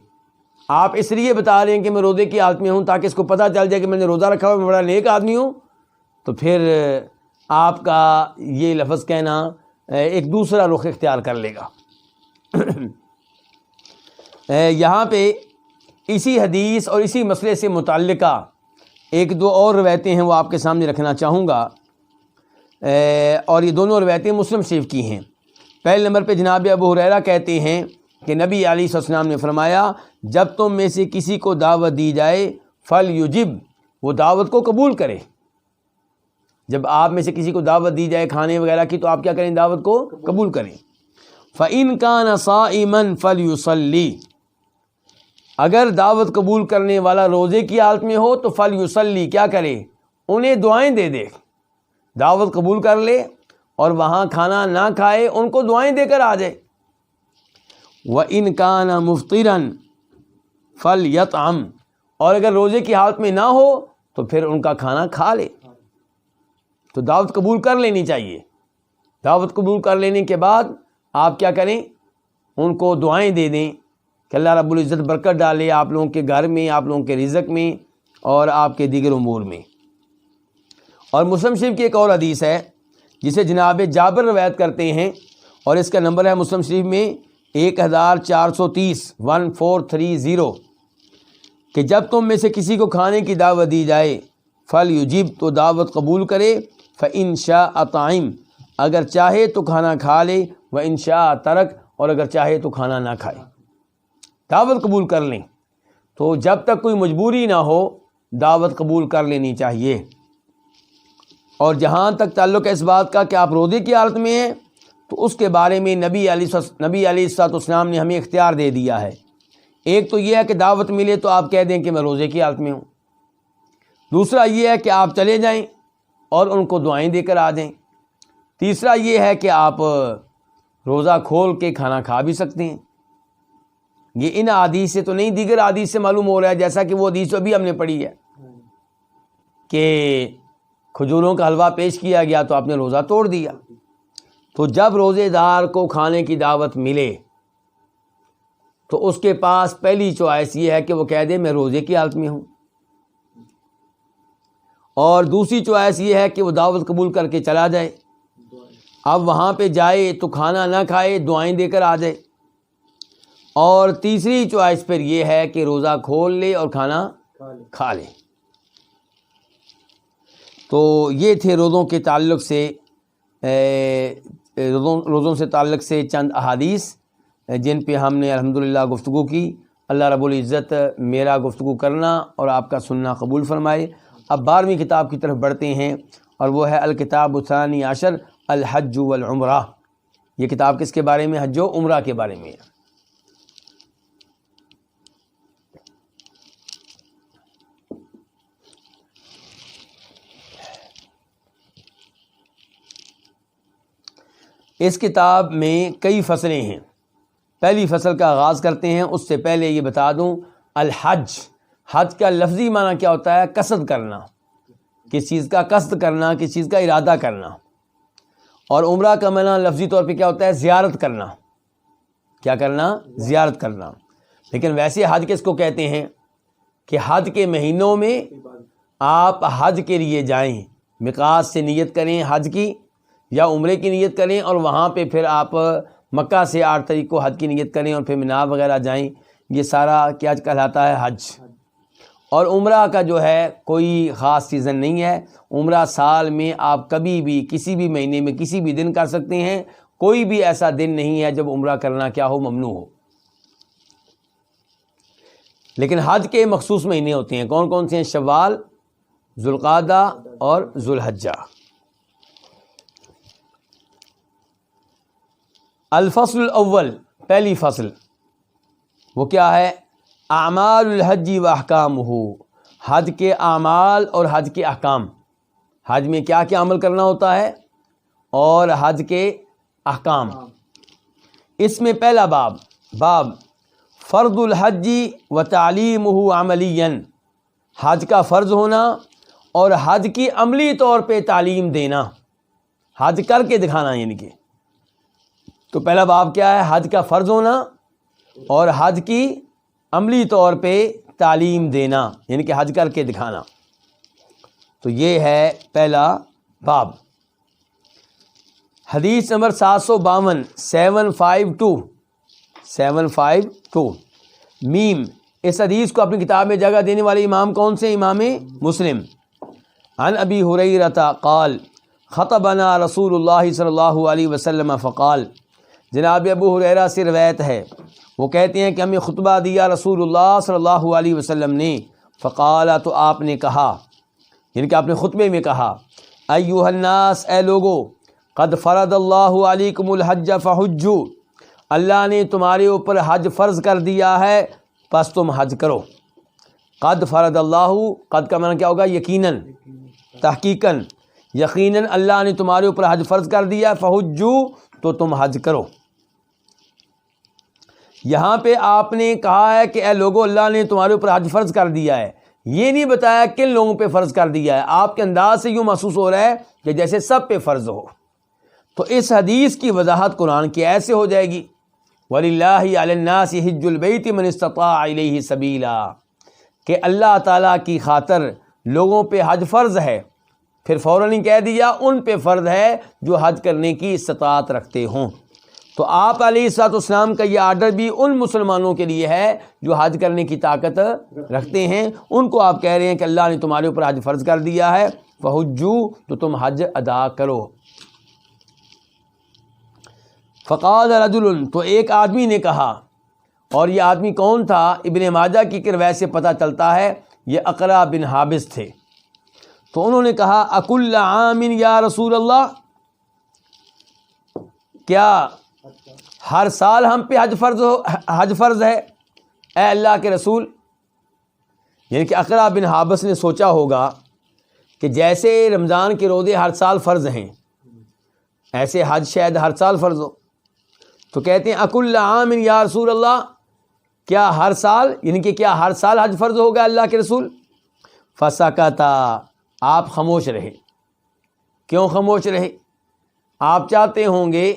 آپ اس لیے بتا رہے ہیں کہ میں روزے کی حالت میں ہوں تاکہ اس کو پتہ چل جائے کہ میں نے روزہ رکھا ہوا، میں بڑا نیک آدمی ہوں، تو پھر آپ کا یہ لفظ کہنا ایک دوسرا رخ اختیار کر لے گا۔ یہاں پہ اسی حدیث اور اسی مسئلے سے متعلقہ ایک دو اور روایتیں ہیں، وہ آپ کے سامنے رکھنا چاہوں گا، اور یہ دونوں روایتیں مسلم شریف کی ہیں۔ پہلے نمبر پہ جناب ابو ہریرہ کہتے ہیں کہ نبی علیہ السلام نے فرمایا جب تم میں سے کسی کو دعوت دی جائے فلیجب، وہ دعوت کو قبول کرے۔ جب آپ میں سے کسی کو دعوت دی جائے کھانے وغیرہ کی تو آپ کیا کریں؟ دعوت کو قبول کریں۔ فَإِن كَانَ صَائِمًا فَلْيُصَلِّ، اگر دعوت قبول کرنے والا روزے کی حالت میں ہو تو فَلْيُصَلِّ، کیا کرے؟ انہیں دعائیں دے دے۔ دعوت قبول کر لے اور وہاں کھانا نہ کھائے، ان کو دعائیں دے کر آ جائے۔ وَإِن كَانَ مُفْطِرًا فَلْيَطْعَمْ، اور اگر روزے کی حالت میں نہ ہو تو پھر ان کا کھانا کھا لے۔ تو دعوت قبول کر لینی چاہیے۔ دعوت قبول کر لینے کے بعد آپ کیا کریں؟ ان کو دعائیں دے دیں کہ اللہ رب العزت برکت ڈالے آپ لوگوں کے گھر میں، آپ لوگوں کے رزق میں اور آپ کے دیگر امور میں۔ اور مسلم شریف کی ایک اور حدیث ہے جسے جناب جابر روایت کرتے ہیں، اور اس کا نمبر ہے مسلم شریف میں 1430 1430، کہ جب تم میں سے کسی کو کھانے کی دعوت دی جائے فلیجب، تو دعوت قبول کرے، فإن شاء طعم، اگر چاہے تو کھانا کھا لے، وإن شاء ترک، اور اگر چاہے تو کھانا نہ کھائے۔ دعوت قبول کر لیں، تو جب تک کوئی مجبوری نہ ہو دعوت قبول کر لینی چاہیے۔ اور جہاں تک تعلق ہے اس بات کا کہ آپ روزے کی حالت میں ہیں، تو اس کے بارے میں نبی علیہ السلام نے ہمیں اختیار دے دیا ہے۔ ایک تو یہ ہے کہ دعوت ملے تو آپ کہہ دیں کہ میں روزے کی حالت میں ہوں، دوسرا یہ ہے کہ آپ چلے جائیں اور ان کو دعائیں دے کر آ جائیں، تیسرا یہ ہے کہ آپ روزہ کھول کے کھانا کھا بھی سکتے ہیں۔ یہ ان حدیث سے تو نہیں، دیگر حدیث سے معلوم ہو رہا ہے، جیسا کہ وہ حدیث ابھی ہم نے پڑھی ہے کہ کھجوروں کا حلوہ پیش کیا گیا تو آپ نے روزہ توڑ دیا۔ تو جب روزے دار کو کھانے کی دعوت ملے تو اس کے پاس پہلی چوائس یہ ہے کہ وہ کہہ دے میں روزے کی حالت میں ہوں، اور دوسری چوائس یہ ہے کہ وہ دعوت قبول کر کے چلا جائے۔ اب وہاں پہ جائے تو کھانا نہ کھائے، دعائیں دے کر آ جائے، اور تیسری چوائس پھر یہ ہے کہ روزہ کھول لے اور کھانا کھا لے۔ تو یہ تھے روزوں کے تعلق سے روزوں سے تعلق سے چند احادیث جن پہ ہم نے الحمدللہ گفتگو کی۔ اللہ رب العزت میرا گفتگو کرنا اور آپ کا سننا قبول فرمائے۔ اب 12ویں کتاب کی طرف بڑھتے ہیں، اور وہ ہے الکتاب الثانی عشر الحج والعمرہ۔ یہ کتاب کس کے بارے میں؟ حج و عمرہ کے بارے میں ہے۔ اس کتاب میں کئی فصلیں ہیں۔ پہلی فصل کا آغاز کرتے ہیں، اس سے پہلے یہ بتا دوں الحج، حج کا لفظی معنی کیا ہوتا ہے؟ قصد کرنا، کس چیز کا قصد کرنا، کس چیز کا ارادہ کرنا۔ اور عمرہ کا معنی لفظی طور پہ کیا ہوتا ہے؟ زیارت کرنا۔ کیا کرنا؟ زیارت کرنا۔ لیکن ویسے حج کس کو کہتے ہیں کہ حج کے مہینوں میں آپ حج کے لیے جائیں، میقات سے نیت کریں حج کی یا عمرے کی نیت کریں، اور وہاں پہ پھر آپ مکہ سے 8 تاریخ کو حج کی نیت کریں اور پھر مینا وغیرہ جائیں۔ یہ سارا کیا کہلاتا ہے؟ حج۔ اور عمرہ کا جو ہے کوئی خاص سیزن نہیں ہے، عمرہ سال میں آپ کبھی بھی کسی بھی مہینے میں کسی بھی دن کر سکتے ہیں، کوئی بھی ایسا دن نہیں ہے جب عمرہ کرنا کیا ہو؟ ممنوع ہو۔ لیکن حج کے مخصوص مہینے ہوتے ہیں، کون کون سے ہیں؟ شوال، ذوالقعدہ اور ذوالحجہ۔ الفصل الاول، پہلی فصل وہ کیا ہے؟ اعمال الحج و احکامہ، حج کے اعمال اور حج کے احکام۔ حج میں کیا کیا عمل کرنا ہوتا ہے اور حج کے احکام۔ اس میں پہلا باب فرض الحج و تعلیمہ عملیاً، حج کا فرض ہونا اور حج کی عملی طور پہ تعلیم دینا، حج کر کے دکھانا۔ یعنی کہ تو پہلا باب کیا ہے؟ حج کا فرض ہونا اور حج کی عملی طور پہ تعلیم دینا، یعنی کہ حج کر کے دکھانا۔ تو یہ ہے پہلا باب۔ حدیث نمبر 752 752 میم، اس حدیث کو اپنی کتاب میں جگہ دینے والے امام کون سے؟ امام مسلم۔ عن ابی ہریرہ قال خطبنا رسول اللہ صلی اللہ علیہ وسلم فقال، جناب ابو ہریرہ سے روایت ہے، وہ کہتے ہیں کہ ہمیں خطبہ دیا رسول اللہ صلی اللہ علیہ وسلم نے، فقال، تو آپ نے کہا، یعنی کہ آپ نے خطبے میں کہا، ایھا الناس، اے لوگو، قد فرض اللہ علیکم الحج فحجوا، اللہ نے تمہارے اوپر حج فرض کر دیا ہے پس تم حج کرو۔ قد فرض اللہ، قد کا معنی کیا ہوگا؟ یقیناً، تحقیقاً، یقیناً اللہ نے تمہارے اوپر حج فرض کر دیا، فحجوا، تو تم حج کرو۔ یہاں پہ آپ نے کہا ہے کہ اے لوگو، اللہ نے تمہارے اوپر حج فرض کر دیا ہے، یہ نہیں بتایا کن لوگوں پہ فرض کر دیا ہے۔ آپ کے انداز سے یوں محسوس ہو رہا ہے کہ جیسے سب پہ فرض ہو۔ تو اس حدیث کی وضاحت قرآن کی ایسے ہو جائے گی، وَلِلَّهِ عَلَى النَّاسِ حِجُّ الْبَيْتِ مَنِ اسْتَطَاعَ إِلَيْهِ سَبِيلًا، کہ اللہ تعالیٰ کی خاطر لوگوں پہ حج فرض ہے، پھر فوراً ہی کہہ دیا ان پہ فرض ہے جو حج کرنے کی استطاعت رکھتے ہوں۔ تو آپ علیہ الصلوۃ والسلام کا یہ آرڈر بھی ان مسلمانوں کے لیے ہے جو حج کرنے کی طاقت رکھتے ہیں، ان کو آپ کہہ رہے ہیں کہ اللہ نے تمہارے اوپر حج فرض کر دیا ہے، فحجوا، تو تم حج ادا کرو۔ فقال رجل، تو ایک آدمی نے کہا، اور یہ آدمی کون تھا؟ ابن ماجہ کی روایت سے پتہ چلتا ہے یہ اقرع بن حابس تھے۔ تو انہوں نے کہا، اکل عام یا رسول اللہ، کیا ہر سال ہم پہ حج فرض ہے اے اللہ کے رسول؟ یعنی کہ اقرع بن حابس نے سوچا ہوگا کہ جیسے رمضان کے روزے ہر سال فرض ہیں، ایسے حج شاید ہر سال فرض ہو۔ تو کہتے ہیں اکل عام یا رسول اللہ، کیا ہر سال، یعنی کہ کیا ہر سال حج فرض ہوگا اللہ کے رسول؟ فسکتا، آپ خاموش رہے۔ کیوں خاموش رہے؟ آپ چاہتے ہوں گے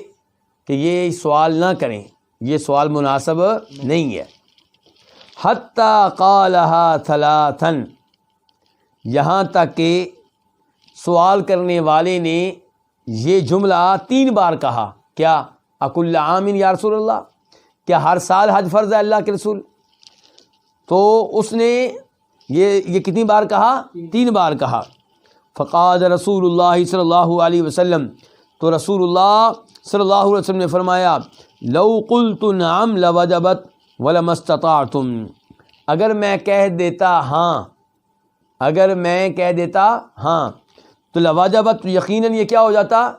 کہ یہ سوال نہ کریں، یہ سوال مناسب نہیں ہے۔ حتی قالہا ثلاثا، یہاں تک کہ سوال کرنے والے نے یہ جملہ 3 بار کہا۔ کیا؟ اکل عام یا رسول اللہ، کیا ہر سال حج فرض ہے اللہ کے رسول؟ تو اس نے یہ کتنی بار کہا؟ 3 بار کہا۔ فقال رسول اللہ صلی اللہ علیہ وسلم، تو رسول اللہ صلی اللہ علیہ وسلم نے فرمایا لو قلت نعم لوجبت ولما استطعتم، اگر میں کہہ دیتا ہاں، اگر میں کہہ دیتا ہاں تو لواجبت، یقیناً یہ کیا ہو جاتا؟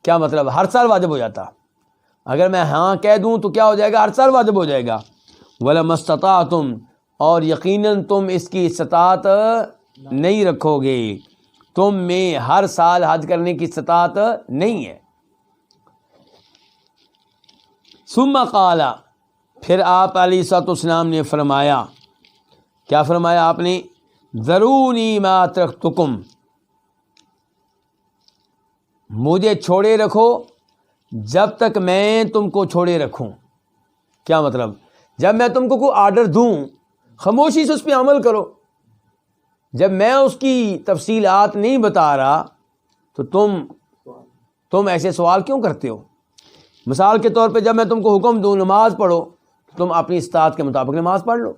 کیا مطلب؟ ہر سال واجب ہو جاتا۔ اگر میں ہاں کہہ دوں تو کیا ہو جائے گا؟ ہر سال واجب ہو جائے گا۔ وَلَمَا اسْتَطَعْتُمْ، اور یقیناً تم اس کی استطاعت نہیں رکھو گے، تم میں ہر سال حج کرنے کی استطاعت نہیں ہے۔ ثم قال، پھر آپ علیہ الصلوۃ والسلام نے فرمایا، کیا فرمایا آپ نے؟ ذرونی ما ترکتکم، مجھے چھوڑے رکھو جب تک میں تم کو چھوڑے رکھوں۔ کیا مطلب؟ جب میں تم کو کوئی آرڈر دوں، خاموشی سے اس پہ عمل کرو۔ جب میں اس کی تفصیلات نہیں بتا رہا تو تم ایسے سوال کیوں کرتے ہو؟ مثال کے طور پہ جب میں تم کو حکم دوں نماز پڑھو، تم اپنی استطاعت کے مطابق نماز پڑھ لو۔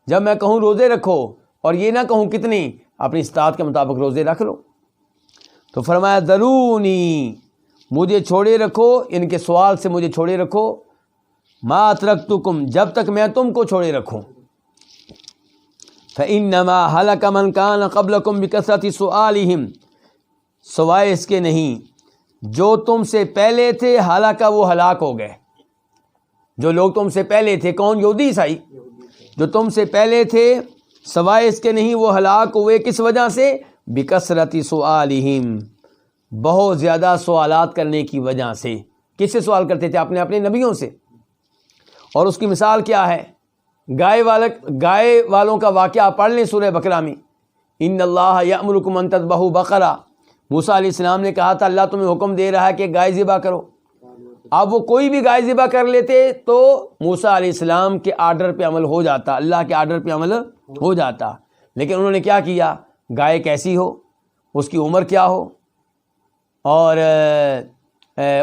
جب میں کہوں روزے رکھو، اور یہ نہ کہوں کتنی، اپنی استطاعت کے مطابق روزے رکھ لو۔ تو فرمایا ذرونی، مجھے چھوڑے رکھو، ان کے سوال سے مجھے چھوڑے رکھو، ما ترکتکم، جب تک میں تم کو چھوڑے رکھوں۔ فإنما هلك من كان قبلكم بكثرة سؤالهم، سوائے اس کے نہیں جو تم سے پہلے تھے ہلاکا، وہ ہلاک ہو گئے۔ جو لوگ تم سے پہلے تھے، کون؟ یہودی عیسائی، جو تم سے پہلے تھے، سوائے اس کے نہیں وہ ہلاک ہوئے۔ کس وجہ سے؟ بکثرت سؤالہم، بہت زیادہ سوالات کرنے کی وجہ سے۔ کس سے سوال کرتے تھے؟ اپنے نبیوں سے۔ اور اس کی مثال کیا ہے؟ گائے والوں کا واقعہ پڑھ لیں سورہ بقرہ میں، ان اللہ یأمرکم ان تذبحوا بقرہ، موسیٰ علیہ السلام نے کہا تھا اللہ تمہیں حکم دے رہا ہے کہ گائے ذبح کرو۔ اب وہ کوئی بھی گائے ذبح کر لیتے تو موسیٰ علیہ السلام کے آرڈر پہ عمل ہو جاتا، اللہ کے آرڈر پہ عمل ہو جاتا، لیکن انہوں نے کیا کیا؟ گائے کیسی ہو، اس کی عمر کیا ہو، اور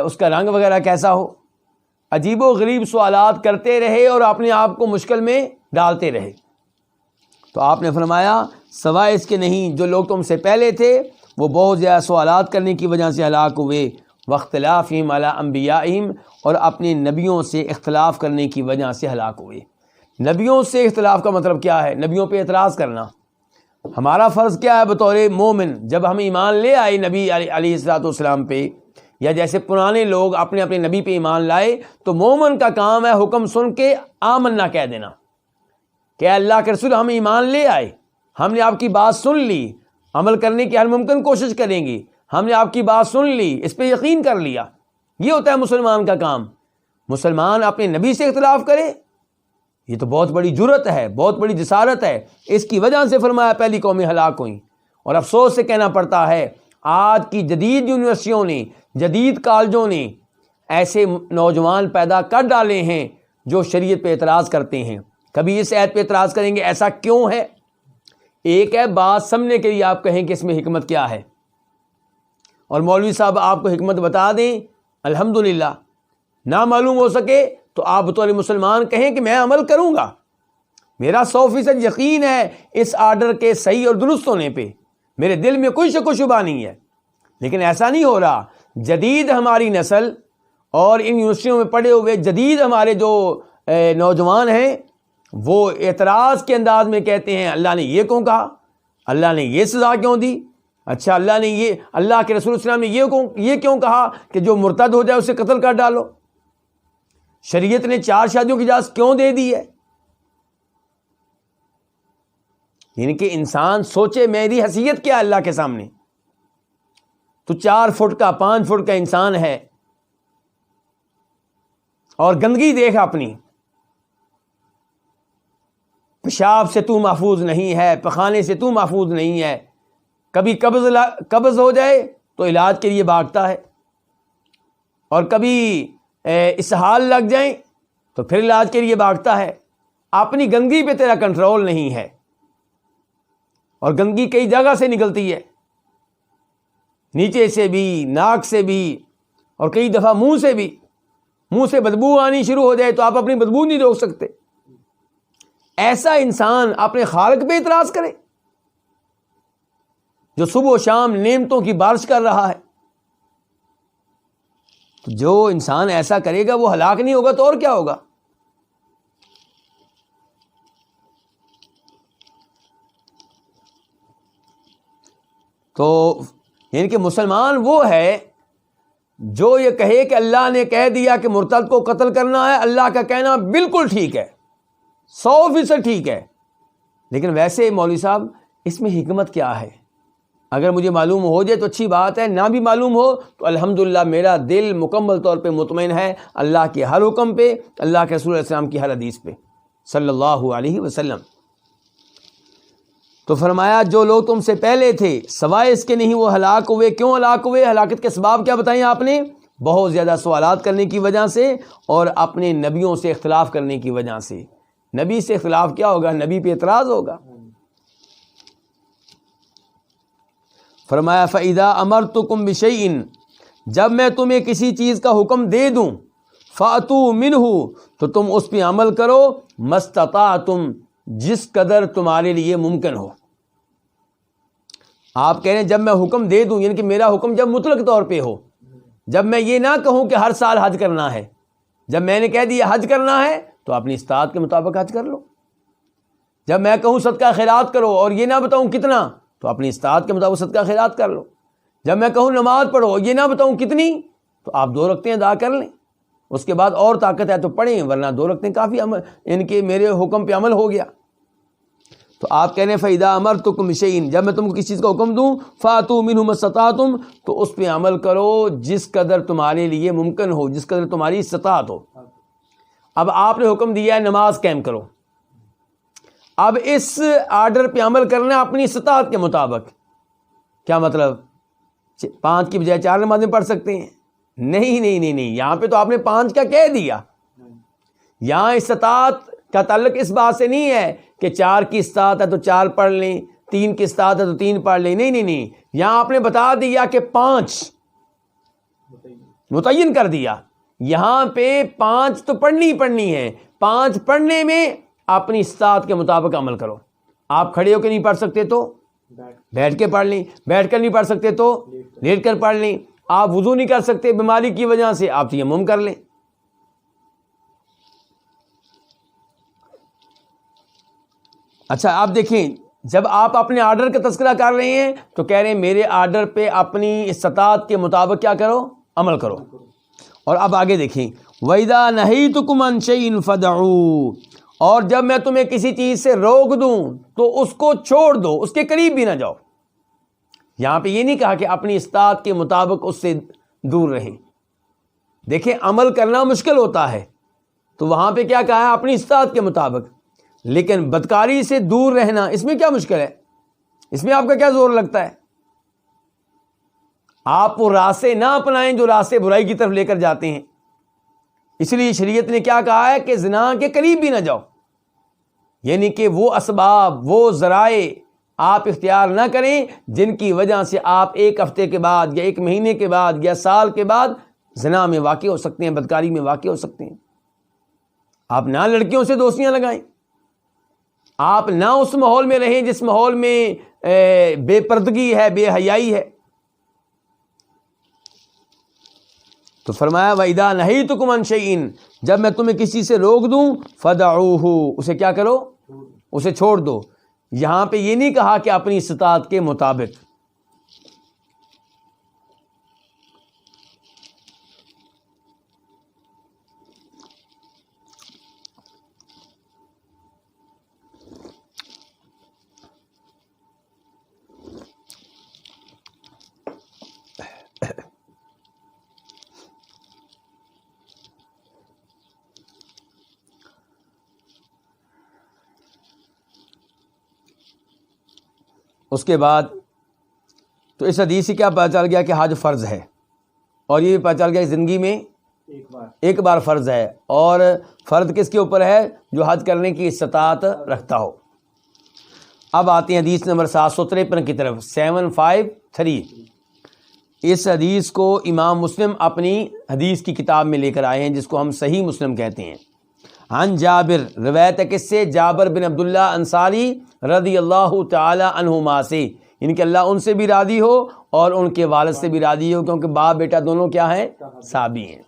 اس کا رنگ وغیرہ کیسا ہو، عجیب و غریب سوالات کرتے رہے اور اپنے آپ کو مشکل میں ڈالتے رہے۔ تو آپ نے فرمایا سوائے اس کے نہیں جو لوگ تم سے پہلے تھے وہ بہت زیادہ سوالات کرنے کی وجہ سے ہلاک ہوئے، واختلافہم علی انبیائہم، اور اپنے نبیوں سے اختلاف کرنے کی وجہ سے ہلاک ہوئے۔ نبیوں سے اختلاف کا مطلب کیا ہے؟ نبیوں پہ اعتراض کرنا۔ ہمارا فرض کیا ہے بطور مومن؟ جب ہم ایمان لے آئے نبی علیہ الصلوۃ والسلام پہ، یا جیسے پرانے لوگ اپنے نبی پہ ایمان لائے، تو مومن کا کام ہے حکم سن کے آمنا کہہ دینا کہ اللہ کے رسول ہم ایمان لے آئے، ہم نے آپ کی بات سن لی، عمل کرنے کی ہر ممکن کوشش کریں گے، ہم نے آپ کی بات سن لی، اس پہ یقین کر لیا۔ یہ ہوتا ہے مسلمان کا کام۔ مسلمان اپنے نبی سے اختلاف کرے، یہ تو بہت بڑی جرت ہے، بہت بڑی جسارت ہے۔ اس کی وجہ سے فرمایا پہلی قومیں ہلاک ہوئیں۔ اور افسوس سے کہنا پڑتا ہے آج کی جدید یونیورسٹیوں نے، جدید کالجوں نے ایسے نوجوان پیدا کر ڈالے ہیں جو شریعت پہ اعتراض کرتے ہیں۔ کبھی اس آیت پہ اعتراض کریں گے ایسا کیوں ہے، ایک ہے بات سمجھنے کے لیے آپ کہیں کہ اس میں حکمت کیا ہے، اور مولوی صاحب آپ کو حکمت بتا دیں الحمدللہ، نہ معلوم ہو سکے تو آپ بطور مسلمان کہیں کہ میں عمل کروں گا، میرا 100% یقین ہے اس آرڈر کے صحیح اور درست ہونے پہ، میرے دل میں کوئی شک و شبہ نہیں ہے۔ لیکن ایسا نہیں ہو رہا۔ جدید ہماری نسل اور ان یونیورسٹیوں میں پڑھے ہوئے جدید ہمارے جو نوجوان ہیں، وہ اعتراض کے انداز میں کہتے ہیں اللہ نے یہ کیوں کہا، اللہ نے یہ سزا کیوں دی، اچھا اللہ نے یہ، اللہ کے رسول صلی اللہ علیہ وسلم نے یہ کیوں کہا کہ جو مرتد ہو جائے اسے قتل کر ڈالو، شریعت نے 4 شادیوں کی اجازت کیوں دے دی ہے۔ یعنی کہ انسان سوچے میری حیثیت کیا ہے اللہ کے سامنے، تو 4 فٹ کا 5 فٹ کا انسان ہے اور گندگی دیکھ اپنی، پیشاب سے تو محفوظ نہیں ہے، پخانے سے تو محفوظ نہیں ہے، کبھی قبض ہو جائے تو علاج کے لیے بھاگتا ہے، اور کبھی اسہال لگ جائیں تو پھر علاج کے لیے بھاگتا ہے۔ اپنی گندگی پہ تیرا کنٹرول نہیں ہے، اور گندگی کئی جگہ سے نکلتی ہے، نیچے سے بھی، ناک سے بھی، اور کئی دفعہ منہ سے بھی۔ منہ سے بدبو آنی شروع ہو جائے تو آپ اپنی بدبو نہیں روک سکتے۔ ایسا انسان اپنے خالق پہ اعتراض کرے جو صبح و شام نعمتوں کی بارش کر رہا ہے؟ جو انسان ایسا کرے گا وہ ہلاک نہیں ہوگا تو اور کیا ہوگا؟ تو یعنی کہ مسلمان وہ ہے جو یہ کہے کہ اللہ نے کہہ دیا کہ مرتد کو قتل کرنا ہے، اللہ کا کہنا بالکل ٹھیک ہے، 100% ٹھیک ہے، لیکن ویسے مولوی صاحب اس میں حکمت کیا ہے؟ اگر مجھے معلوم ہو جائے تو اچھی بات ہے، نہ بھی معلوم ہو تو الحمدللہ میرا دل مکمل طور پہ مطمئن ہے اللہ کے ہر حکم پہ، اللہ کے رسول علیہ السلام کی ہر حدیث پہ صلی اللہ علیہ وسلم۔ تو فرمایا جو لوگ تم سے پہلے تھے سوائے اس کے نہیں وہ ہلاک ہوئے۔ کیوں ہلاک ہوئے؟ ہلاکت کے اسباب کیا بتائیں آپ نے؟ بہت زیادہ سوالات کرنے کی وجہ سے اور اپنے نبیوں سے اختلاف کرنے کی وجہ سے۔ نبی سے اختلاف کیا ہوگا؟ نبی پہ اعتراض ہوگا۔ فرمایا فَإِذَا أَمَرْتُكُمْ بِشَيْءٍ، جب میں تمہیں کسی چیز کا حکم دے دوں، فَأْتُوا مِنْهُ، تو تم اس پہ عمل کرو، مَسْتَطَعْتُمْ، جس قدر تمہارے لیے ممکن ہو۔ آپ کہہ رہے ہیں جب میں حکم دے دوں، یعنی کہ میرا حکم جب مطلق طور پہ ہو، جب میں یہ نہ کہوں کہ ہر سال حج کرنا ہے، جب میں نے کہہ دیا حج کرنا ہے تو اپنی استطاعت کے مطابق حج کر لو۔ جب میں کہوں صدقہ خیرات کرو اور یہ نہ بتاؤں کتنا تو اپنی استطاعت کے مطابق صدقہ خیرات کر لو۔ جب میں کہوں نماز پڑھو اور یہ نہ بتاؤں کتنی تو آپ 2 رکعتیں ادا کر لیں، اس کے بعد اور طاقت ہے تو پڑھیں، ورنہ 2 رکعتیں کافی، ان کے میرے حکم پہ عمل ہو گیا۔ تو آپ کہنے فَإِذَا أَمَرْتُكُمْ بِشَيْءٍ، جب میں تم کو کسی چیز کا حکم دوں، فَأْتُوا مِنْهُ مَا اسْتَطَعْتُمْ، تو اس پہ عمل کرو جس قدر تمہارے لیے ممکن ہو، جس قدر تمہاری استطاعت ہو۔ اب آپ نے حکم دیا ہے نماز قائم کرو، اب اس آرڈر پہ عمل کرنا ہے اپنی استطاعت کے مطابق۔ کیا مطلب 5 کی بجائے 4 نمازیں پڑھ سکتے ہیں؟ نہیں، یہاں پہ تو آپ نے 5 کا کہہ دیا۔ یہاں استطاعت کا تعلق اس بات سے نہیں ہے کہ 4 کی استطاعت ہے تو 4 پڑھ لیں، 3 کی استطاعت ہے تو 3 پڑھ لیں، نہیں، یہاں آپ نے بتا دیا کہ 5 متعین کر دیا۔ یہاں پہ 5 تو پڑھنی ہے، 5 پڑھنے میں اپنی استطاعت کے مطابق عمل کرو۔ آپ کھڑے ہو کے نہیں پڑھ سکتے تو بیٹھ کے پڑھ لیں، بیٹھ کر نہیں پڑھ سکتے تو لیٹ کر پڑھ لیں، آپ وضو نہیں کر سکتے بیماری کی وجہ سے، آپ تیمم کر لیں۔ اچھا آپ دیکھیں، جب آپ اپنے آرڈر کا تذکرہ کر رہے ہیں تو کہہ رہے ہیں میرے آرڈر پہ اپنی استطاعت کے مطابق کیا کرو؟ عمل کرو۔ اور اب آگے دیکھیں وَإِذَا نَهَيْتُكُمْ عَنْ شَيْءٍ فَدَعُوا، اور جب میں تمہیں کسی چیز سے روک دوں تو اس کو چھوڑ دو، اس کے قریب بھی نہ جاؤ۔ یہاں پہ یہ نہیں کہا کہ اپنی استطاعت کے مطابق اس سے دور رہیں۔ دیکھیں عمل کرنا مشکل ہوتا ہے تو وہاں پہ کیا کہا ہے؟ اپنی استطاعت کے مطابق۔ لیکن بدکاری سے دور رہنا اس میں کیا مشکل ہے؟ اس میں آپ کا کیا زور لگتا ہے؟ آپ وہ راستے نہ اپنائیں جو راستے برائی کی طرف لے کر جاتے ہیں۔ اس لیے شریعت نے کیا کہا ہے کہ زنا کے قریب بھی نہ جاؤ، یعنی کہ وہ اسباب، وہ ذرائع آپ اختیار نہ کریں جن کی وجہ سے آپ 1 ہفتے کے بعد یا 1 مہینے کے بعد یا سال کے بعد زنا میں واقع ہو سکتے ہیں، بدکاری میں واقع ہو سکتے ہیں۔ آپ نہ لڑکیوں سے دوستیاں لگائیں، آپ نہ اس ماحول میں رہیں جس ماحول میں بے پردگی ہے، بے حیائی ہے۔ تو فرمایا وَإِذَا نَهَيْتُكُمْ عَنْ شَيْءٍ، جب میں تمہیں کسی سے روک دوں فَدَعُوهُ، اسے کیا کرو؟ اسے چھوڑ دو۔ یہاں پہ یہ نہیں کہا کہ اپنی استطاعت کے مطابق۔ اس کے بعد تو اس حدیث سے کیا پتہ چل گیا کہ حج فرض ہے، اور یہ بھی پتہ چل گیا کہ زندگی میں ایک بار فرض ہے، اور فرض کس کے اوپر ہے؟ جو حج کرنے کی استطاعت رکھتا ہو۔ اب آتے ہیں حدیث نمبر 753 کی طرف، 753۔ اس حدیث کو امام مسلم اپنی حدیث کی کتاب میں لے کر آئے ہیں، جس کو ہم صحیح مسلم کہتے ہیں۔ عن جابر، روایت ہے کس سے؟ جابر بن عبداللہ انصاری رضی اللہ تعالی عنہما سے، ان کہ اللہ ان سے بھی راضی ہو اور ان کے والد سے بھی راضی ہو، کیونکہ باپ بیٹا دونوں کیا ہیں؟ صحابی ہیں۔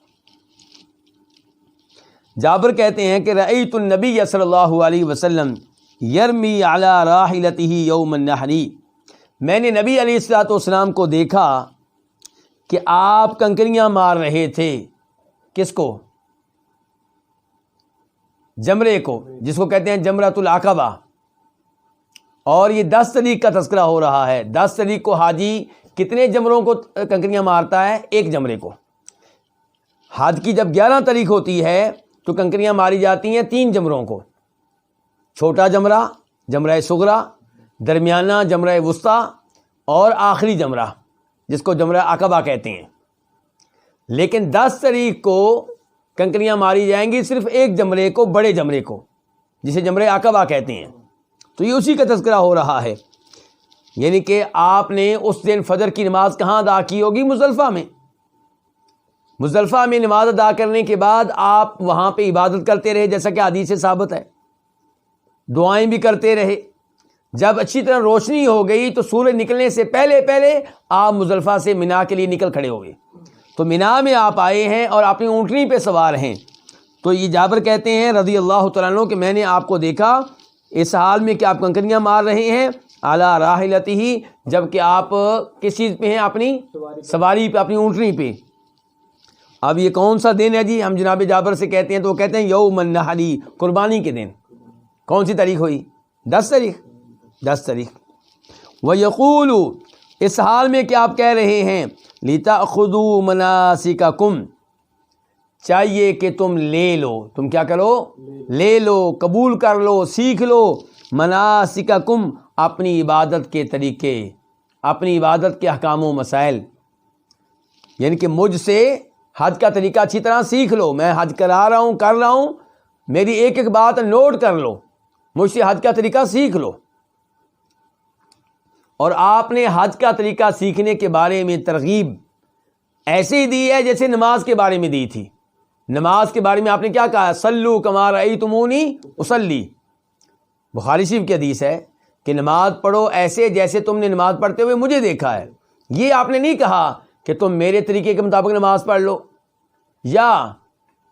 جابر کہتے ہیں کہ رأیت النبی صلی اللہ علیہ وسلم یرمی علی راحلتہ یوم النحر، میں نے نبی علیہ الصلوۃ والسلام کو دیکھا کہ آپ کنکریاں مار رہے تھے۔ کس کو؟ جمرے کو، جس کو کہتے ہیں جمرۃ العقبہ۔ اور یہ 10 تاریخ کا تذکرہ ہو رہا ہے۔ 10 تاریخ کو حاجی کتنے جمروں کو کنکریاں مارتا ہے؟ ایک جمرے کو۔ حج کی جب 11 تاریخ ہوتی ہے تو کنکریاں ماری جاتی ہیں 3 جمروں کو، چھوٹا جمرہ، جمرہ صغریٰ، درمیانہ جمرہ وسطیٰ، اور آخری جمرہ جس کو جمرہ عقبہ کہتے ہیں۔ لیکن 10 تاریخ کو کنکریاں ماری جائیں گی صرف ایک جمرے کو، بڑے جمرے کو، جسے جمرہ عقبہ کہتے ہیں۔ تو یہ اسی کا تذکرہ ہو رہا ہے، یعنی کہ آپ نے اس دن فجر کی نماز کہاں ادا کی ہوگی؟ مزدلفہ میں۔ مزدلفہ میں نماز ادا کرنے کے بعد آپ وہاں پہ عبادت کرتے رہے، جیسا کہ حدیث سے ثابت ہے، دعائیں بھی کرتے رہے۔ جب اچھی طرح روشنی ہو گئی تو سورج نکلنے سے پہلے آپ مزدلفہ سے منا کے لیے نکل کھڑے ہو گئے۔ تو منا میں آپ آئے ہیں اور اپنی اونٹنی پہ سوار ہیں۔ تو یہ جابر کہتے ہیں رضی اللہ تعالیٰ عنہ کہ میں نے آپ کو دیکھا اس حال میں کہ آپ کنکریاں مار رہے ہیں، علی راحلتہ، جب کہ آپ کس چیز پہ ہیں؟ اپنی سواری پہ، اپنی اونٹنی پہ۔ اب یہ کون سا دن ہے جی؟ ہم جناب جابر سے کہتے ہیں تو وہ کہتے ہیں یوم النحر، قربانی کے دن۔ کون سی تاریخ ہوئی؟ 10 تاریخ۔ 10 تاریخ۔ وَيَقُولُ، اس حال میں کہ آپ کہہ رہے ہیں لِتَأْخُذُوا مَنَاسِكَكُمْ، چاہیے کہ تم لے لو، تم کیا کرو؟ لے لو، قبول کر لو، سیکھ لو، مناسککم، اپنی عبادت کے طریقے، اپنی عبادت کے احکام و مسائل، یعنی کہ مجھ سے حج کا طریقہ اچھی طرح سیکھ لو۔ میں حج کرا رہا ہوں، کر رہا ہوں، میری ایک ایک بات نوٹ کر لو، مجھ سے حج کا طریقہ سیکھ لو۔ اور آپ نے حج کا طریقہ سیکھنے کے بارے میں ترغیب ایسے ہی دی ہے جیسے نماز کے بارے میں دی تھی۔ نماز کے بارے میں آپ نے کیا کہا؟ صلو کما رأیتمونی اصلی۔ بخاری شریف کی حدیث ہے کہ نماز پڑھو ایسے جیسے تم نے نماز پڑھتے ہوئے مجھے دیکھا ہے۔ یہ آپ نے نہیں کہا کہ تم میرے طریقے کے مطابق نماز پڑھ لو یا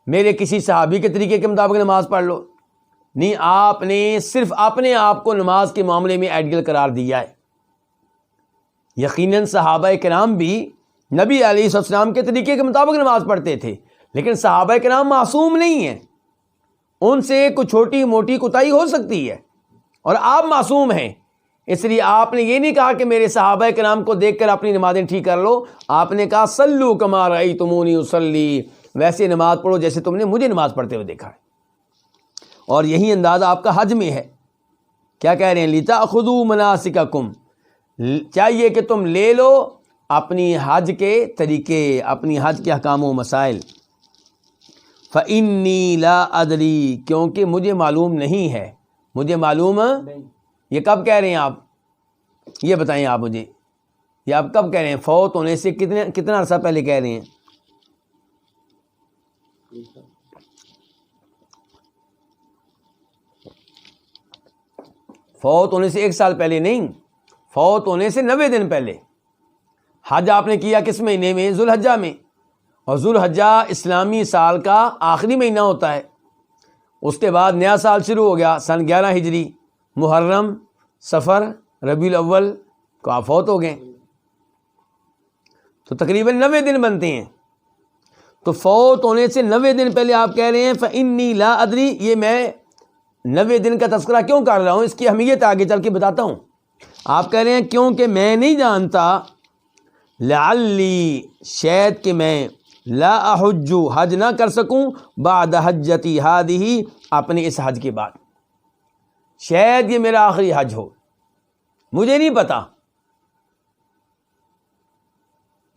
میرے کسی صحابی کے طریقے کے مطابق نماز پڑھ لو، نہیں، آپ نے صرف اپنے آپ کو نماز کے معاملے میں آئیڈیل قرار دیا ہے۔ یقیناً صحابہ کرام بھی نبی علیہ السلام کے طریقے کے مطابق نماز پڑھتے تھے، لیکن صحابہ کرام معصوم نہیں ہیں، ان سے کوئی چھوٹی موٹی کوتاہی ہو سکتی ہے، اور آپ معصوم ہیں۔ اس لیے آپ نے یہ نہیں کہا کہ میرے صحابہ کرام کو دیکھ کر اپنی نمازیں ٹھیک کر لو، آپ نے کہا صلو کما رأیتمونی اصلی، ویسے نماز پڑھو جیسے تم نے مجھے نماز پڑھتے ہوئے دیکھا ہے۔ اور یہی اندازہ آپ کا حج میں ہے۔ کیا کہہ رہے ہیں؟ لِتَأْخُذُوا مَنَاسِكَكُمْ، چاہیے کہ تم لے لو اپنی حج کے طریقے، اپنی حج کے احکام و مسائل۔ فَإِنِّي لَا أَدْرِي، کیونکہ مجھے معلوم نہیں ہے، مجھے معلوم نہیں۔ یہ کب کہہ رہے ہیں آپ؟ یہ بتائیں آپ مجھے، یہ آپ کب کہہ رہے ہیں؟ فوت ہونے سے کتنا عرصہ پہلے کہہ رہے ہیں؟ فوت ہونے سے 1 سال پہلے نہیں، فوت ہونے سے 90 دن پہلے۔ حج آپ نے کیا کس مہینے میں؟ ذوالحجہ میں، اور ذوالحجہ اسلامی سال کا آخری مہینہ ہوتا ہے۔ اس کے بعد نیا سال شروع ہو گیا، سن 11 ہجری، محرم، صفر، ربیع الاول کو آپ فوت ہو گئے، تو تقریباً 90 دن بنتے ہیں۔ تو فوت ہونے سے 90 دن پہلے آپ کہہ رہے ہیں فَإِنِّي لَا أَدْرِي، یہ میں 90 دن کا تذکرہ کیوں کر رہا ہوں؟ اس کی اہمیت آگے چل کے بتاتا ہوں۔ آپ کہہ رہے ہیں کیونکہ میں نہیں جانتا، لعلی، شاید کہ میں لا احج، حج نہ کر سکوں، بعد حجتی ہذہ، اپنے اس حج کے بعد، شاید یہ میرا آخری حج ہو، مجھے نہیں پتا.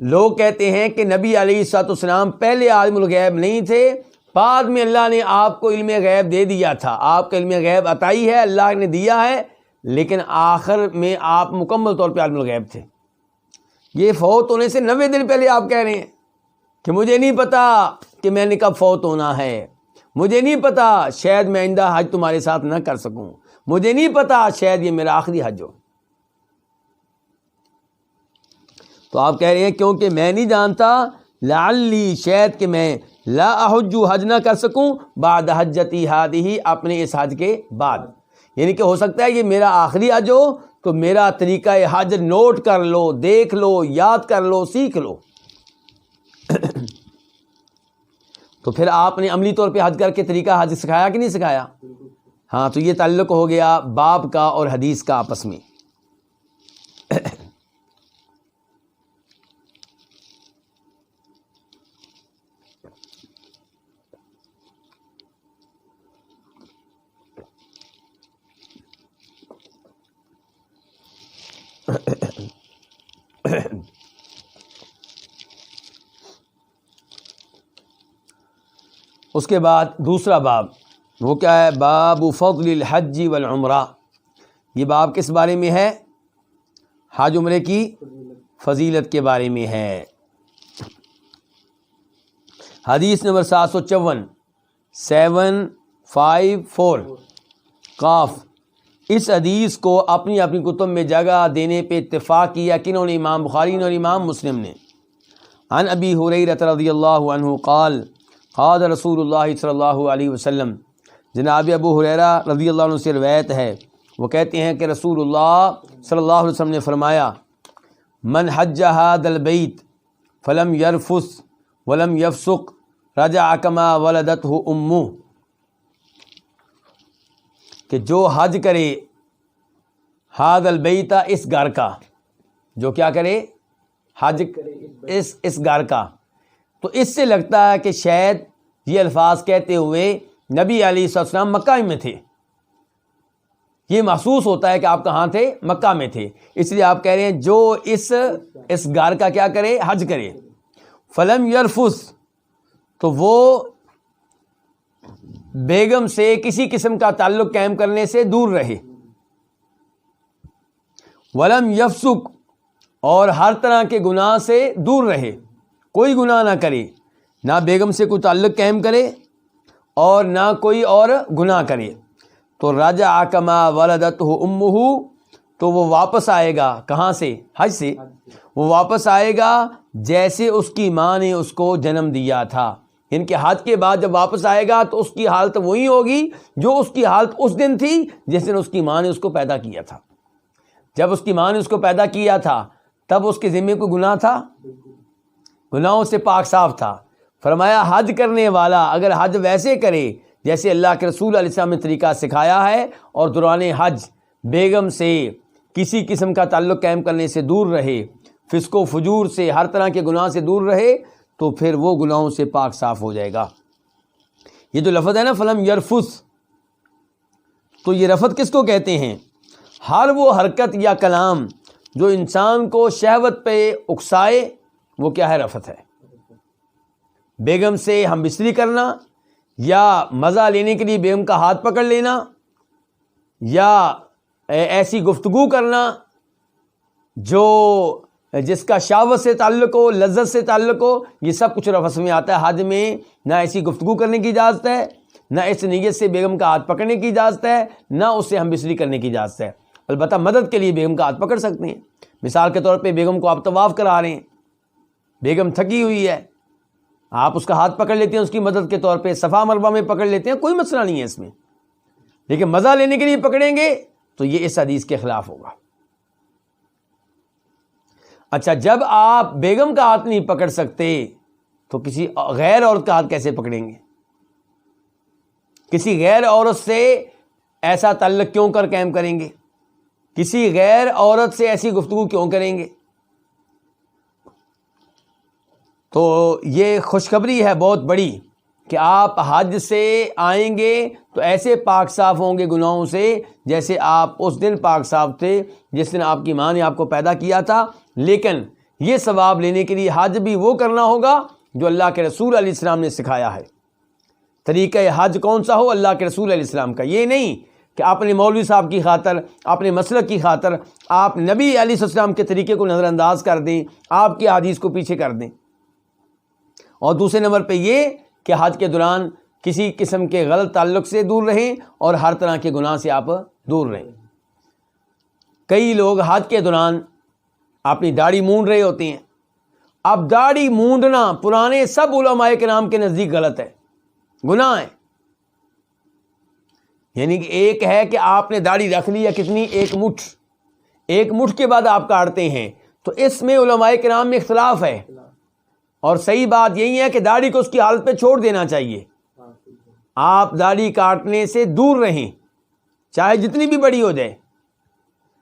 لوگ کہتے ہیں کہ نبی علیہ الصلوۃ والسلام پہلے عالم الغیب نہیں تھے، بعد میں اللہ نے آپ کو علم غیب دے دیا تھا. آپ کا علم غیب عطائی ہے، اللہ نے دیا ہے، لیکن آخر میں آپ مکمل طور پہ عالم الغیب تھے. یہ فوت ہونے سے 90 دن پہلے آپ کہہ رہے ہیں کہ مجھے نہیں پتا کہ میں نے کب فوت ہونا ہے، مجھے نہیں پتا، شاید میں آئندہ حج تمہارے ساتھ نہ کر سکوں، مجھے نہیں پتا، شاید یہ میرا آخری حج ہو. تو آپ کہہ رہے ہیں کیونکہ میں نہیں جانتا، لعلی، شاید کہ میں لا احج، حج نہ کر سکوں، بعد حجتی ہادی، اپنے اس حج کے بعد. یعنی کہ ہو سکتا ہے یہ میرا آخری حج ہو، تو میرا طریقہ حج نوٹ کر لو، دیکھ لو، یاد کر لو، سیکھ لو. تو پھر آپ نے عملی طور پہ حج کر کے طریقہ حج سکھایا کہ نہیں سکھایا؟ ہاں، تو یہ تعلق ہو گیا باب کا اور حدیث کا آپس میں. اس کے بعد دوسرا باب وہ کیا ہے؟ باب فضل الحج والعمرہ. یہ باب کس بارے میں ہے؟ حج عمرے کی فضیلت کے بارے میں ہے. حدیث نمبر 754، 754 قاف. اس حدیث کو اپنی اپنی کتب میں جگہ دینے پہ اتفاق کیا کنہوں نے؟ امام بخاری نے اور امام مسلم نے. عن ابی ہریرہ رضی اللہ عنہ قال قال رسول اللہ صلی اللہ علیہ وسلم. جناب ابو ہریرہ رضی اللہ عنہ سے روایت ہے، وہ کہتے ہیں کہ رسول اللہ صلی اللہ علیہ وسلم نے فرمایا، من حج ھذا البیت فلم یرفث ولم یفسق رجع کما ولدتہ امہ. کہ جو حج کرے ھذا البیت، اس گھر کا، جو کیا کرے؟ حج اس گھر کا. تو اس سے لگتا ہے کہ شاید یہ الفاظ کہتے ہوئے نبی علیہ السلام مکہ میں تھے. یہ محسوس ہوتا ہے کہ آپ کہاں تھے؟ مکہ میں تھے. اس لیے آپ کہہ رہے ہیں جو اس گھر کا کیا کرے؟ حج کرے. فلم یرفث، تو وہ بیگم سے کسی قسم کا تعلق قائم کرنے سے دور رہے. ولم یفسق، اور ہر طرح کے گناہ سے دور رہے، کوئی گناہ نہ کرے، نہ بیگم سے کوئی تعلق قائم کرے اور نہ کوئی اور گناہ کرے. تو رجع کما ولدتہ امہ، تو وہ واپس آئے گا کہاں سے؟ حج سے. وہ واپس آئے گا جیسے اس کی ماں نے اس کو جنم دیا تھا. ان کے حج کے بعد جب واپس آئے گا تو اس کی حالت وہی ہوگی جو اس کی حالت اس دن تھی جس دن اس کی ماں نے اس کو پیدا کیا تھا. جب اس کی ماں نے اس کو پیدا کیا تھا تب اس کے ذمے کوئی گناہ تھا؟ گناہوں سے پاک صاف تھا. فرمایا حج کرنے والا اگر حج ویسے کرے جیسے اللہ کے رسول علیہ السلام نے طریقہ سکھایا ہے، اور دوران حج بیگم سے کسی قسم کا تعلق قائم کرنے سے دور رہے، فسق و فجور سے، ہر طرح کے گناہ سے دور رہے، تو پھر وہ گناہوں سے پاک صاف ہو جائے گا. یہ جو لفظ ہے نا فلم یرفث، تو یہ رفث کس کو کہتے ہیں؟ ہر وہ حرکت یا کلام جو انسان کو شہوت پہ اکسائے، وہ کیا ہے؟ رفث ہے. بیگم سے ہم بستری کرنا، یا مزہ لینے کے لیے بیگم کا ہاتھ پکڑ لینا، یا ایسی گفتگو کرنا جو جس کا شہوت سے تعلق ہو، لذت سے تعلق ہو، یہ سب کچھ رفث میں آتا ہے. حج میں نہ ایسی گفتگو کرنے کی اجازت ہے، نہ اس نیت سے بیگم کا ہاتھ پکڑنے کی اجازت ہے، نہ اس سے ہم بستری کرنے کی اجازت ہے. البتہ مدد کے لیے بیگم کا ہاتھ پکڑ سکتے ہیں. مثال کے طور پہ بیگم کو آپ طواف کرا رہے ہیں، بیگم تھکی ہوئی ہے، آپ اس کا ہاتھ پکڑ لیتے ہیں، اس کی مدد کے طور پہ صفا مروہ میں پکڑ لیتے ہیں، کوئی مسئلہ نہیں ہے اس میں. لیکن مزہ لینے کے لیے پکڑیں گے تو یہ اس حدیث کے خلاف ہوگا. اچھا، جب آپ بیگم کا ہاتھ نہیں پکڑ سکتے تو کسی غیر عورت کا ہاتھ کیسے پکڑیں گے؟ کسی غیر عورت سے ایسا تعلق کیوں کر قائم کریں گے؟ کسی غیر عورت سے ایسی گفتگو کیوں کریں گے؟ تو یہ خوشخبری ہے بہت بڑی کہ آپ حج سے آئیں گے تو ایسے پاک صاف ہوں گے گناہوں سے جیسے آپ اس دن پاک صاف تھے جس دن آپ کی ماں نے آپ کو پیدا کیا تھا. لیکن یہ ثواب لینے کے لیے حج بھی وہ کرنا ہوگا جو اللہ کے رسول علیہ السلام نے سکھایا ہے. طریقہ حج کون سا ہو؟ اللہ کے رسول علیہ السلام کا. یہ نہیں کہ اپنے مولوی صاحب کی خاطر، اپنے مسلک کی خاطر آپ نبی علیہ السلام کے طریقے کو نظر انداز کر دیں، آپ کی حدیث کو پیچھے کر دیں. اور دوسرے نمبر پہ یہ کہ حج کے دوران کسی قسم کے غلط تعلق سے دور رہیں اور ہر طرح کے گناہ سے آپ دور رہیں. کئی لوگ حج کے دوران اپنی داڑھی مونڈ رہے ہوتے ہیں. اب داڑھی مونڈنا پرانے سب علماء کرام کے نزدیک غلط ہے، گناہ ہے. یعنی کہ ایک ہے کہ آپ نے داڑھی رکھ لی یا کتنی، ایک مٹھ کے بعد آپ کاٹتے ہیں، تو اس میں علماء کرام میں اختلاف ہے. اور صحیح بات یہی ہے کہ داڑھی کو اس کی حالت پہ چھوڑ دینا چاہیے. آپ داڑھی کاٹنے سے دور رہیں، چاہے جتنی بھی بڑی ہو جائے،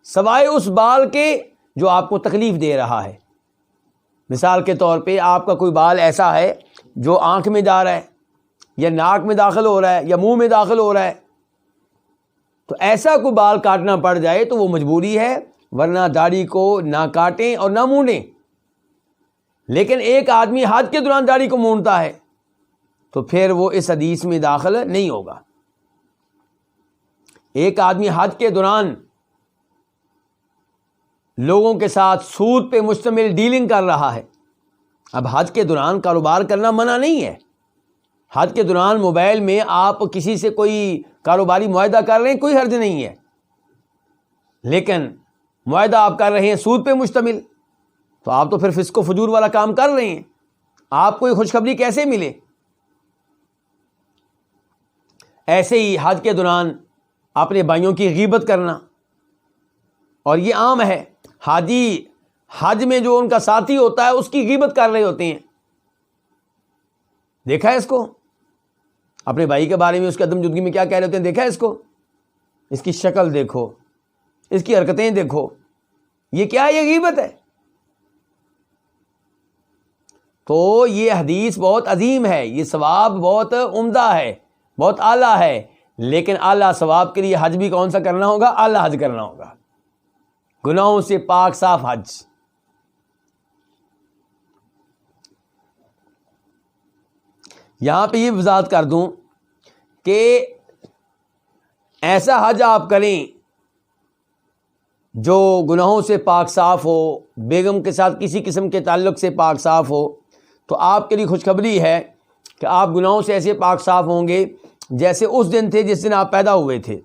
سوائے اس بال کے جو آپ کو تکلیف دے رہا ہے. مثال کے طور پہ آپ کا کوئی بال ایسا ہے جو آنکھ میں جا رہا ہے یا ناک میں داخل ہو رہا ہے یا منہ میں داخل ہو رہا ہے، تو ایسا کوئی بال کاٹنا پڑ جائے تو وہ مجبوری ہے، ورنہ داڑھی کو نہ کاٹیں اور نہ مونڈیں. لیکن ایک آدمی حج کے دوران داڑھی کو مونڈتا ہے تو پھر وہ اس حدیث میں داخل نہیں ہوگا. ایک آدمی حج کے دوران لوگوں کے ساتھ سود پہ مشتمل ڈیلنگ کر رہا ہے. اب حج کے دوران کاروبار کرنا منع نہیں ہے. حج کے دوران موبائل میں آپ کسی سے کوئی کاروباری معاہدہ کر رہے ہیں، کوئی حرج نہیں ہے. لیکن معاہدہ آپ کر رہے ہیں سود پہ مشتمل، تو آپ تو پھر فسق و فجور والا کام کر رہے ہیں. آپ کو یہ خوشخبری کیسے ملے؟ ایسے ہی حج کے دوران اپنے بھائیوں کی غیبت کرنا، اور یہ عام ہے. حاجی حج میں جو ان کا ساتھی ہوتا ہے اس کی غیبت کر رہے ہوتے ہیں. دیکھا ہے اس کو؟ اپنے بھائی کے بارے میں اس کے عدم جدگی میں کیا کہہ رہے ہوتے ہیں؟ دیکھا ہے اس کو؟ اس کی شکل دیکھو، اس کی حرکتیں دیکھو. یہ کیا ہے؟ یہ غیبت ہے. تو یہ حدیث بہت عظیم ہے، یہ ثواب بہت عمدہ ہے، بہت اعلیٰ ہے. لیکن اعلیٰ ثواب کے لیے حج بھی کون سا کرنا ہوگا؟ اعلیٰ حج کرنا ہوگا، گناہوں سے پاک صاف حج. یہاں پہ یہ وضاحت کر دوں کہ ایسا حج آپ کریں جو گناہوں سے پاک صاف ہو، بیگم کے ساتھ کسی قسم کے تعلق سے پاک صاف ہو، تو آپ کے لیے خوشخبری ہے کہ آپ گناہوں سے ایسے پاک صاف ہوں گے جیسے اس دن تھے جس دن آپ پیدا ہوئے تھے.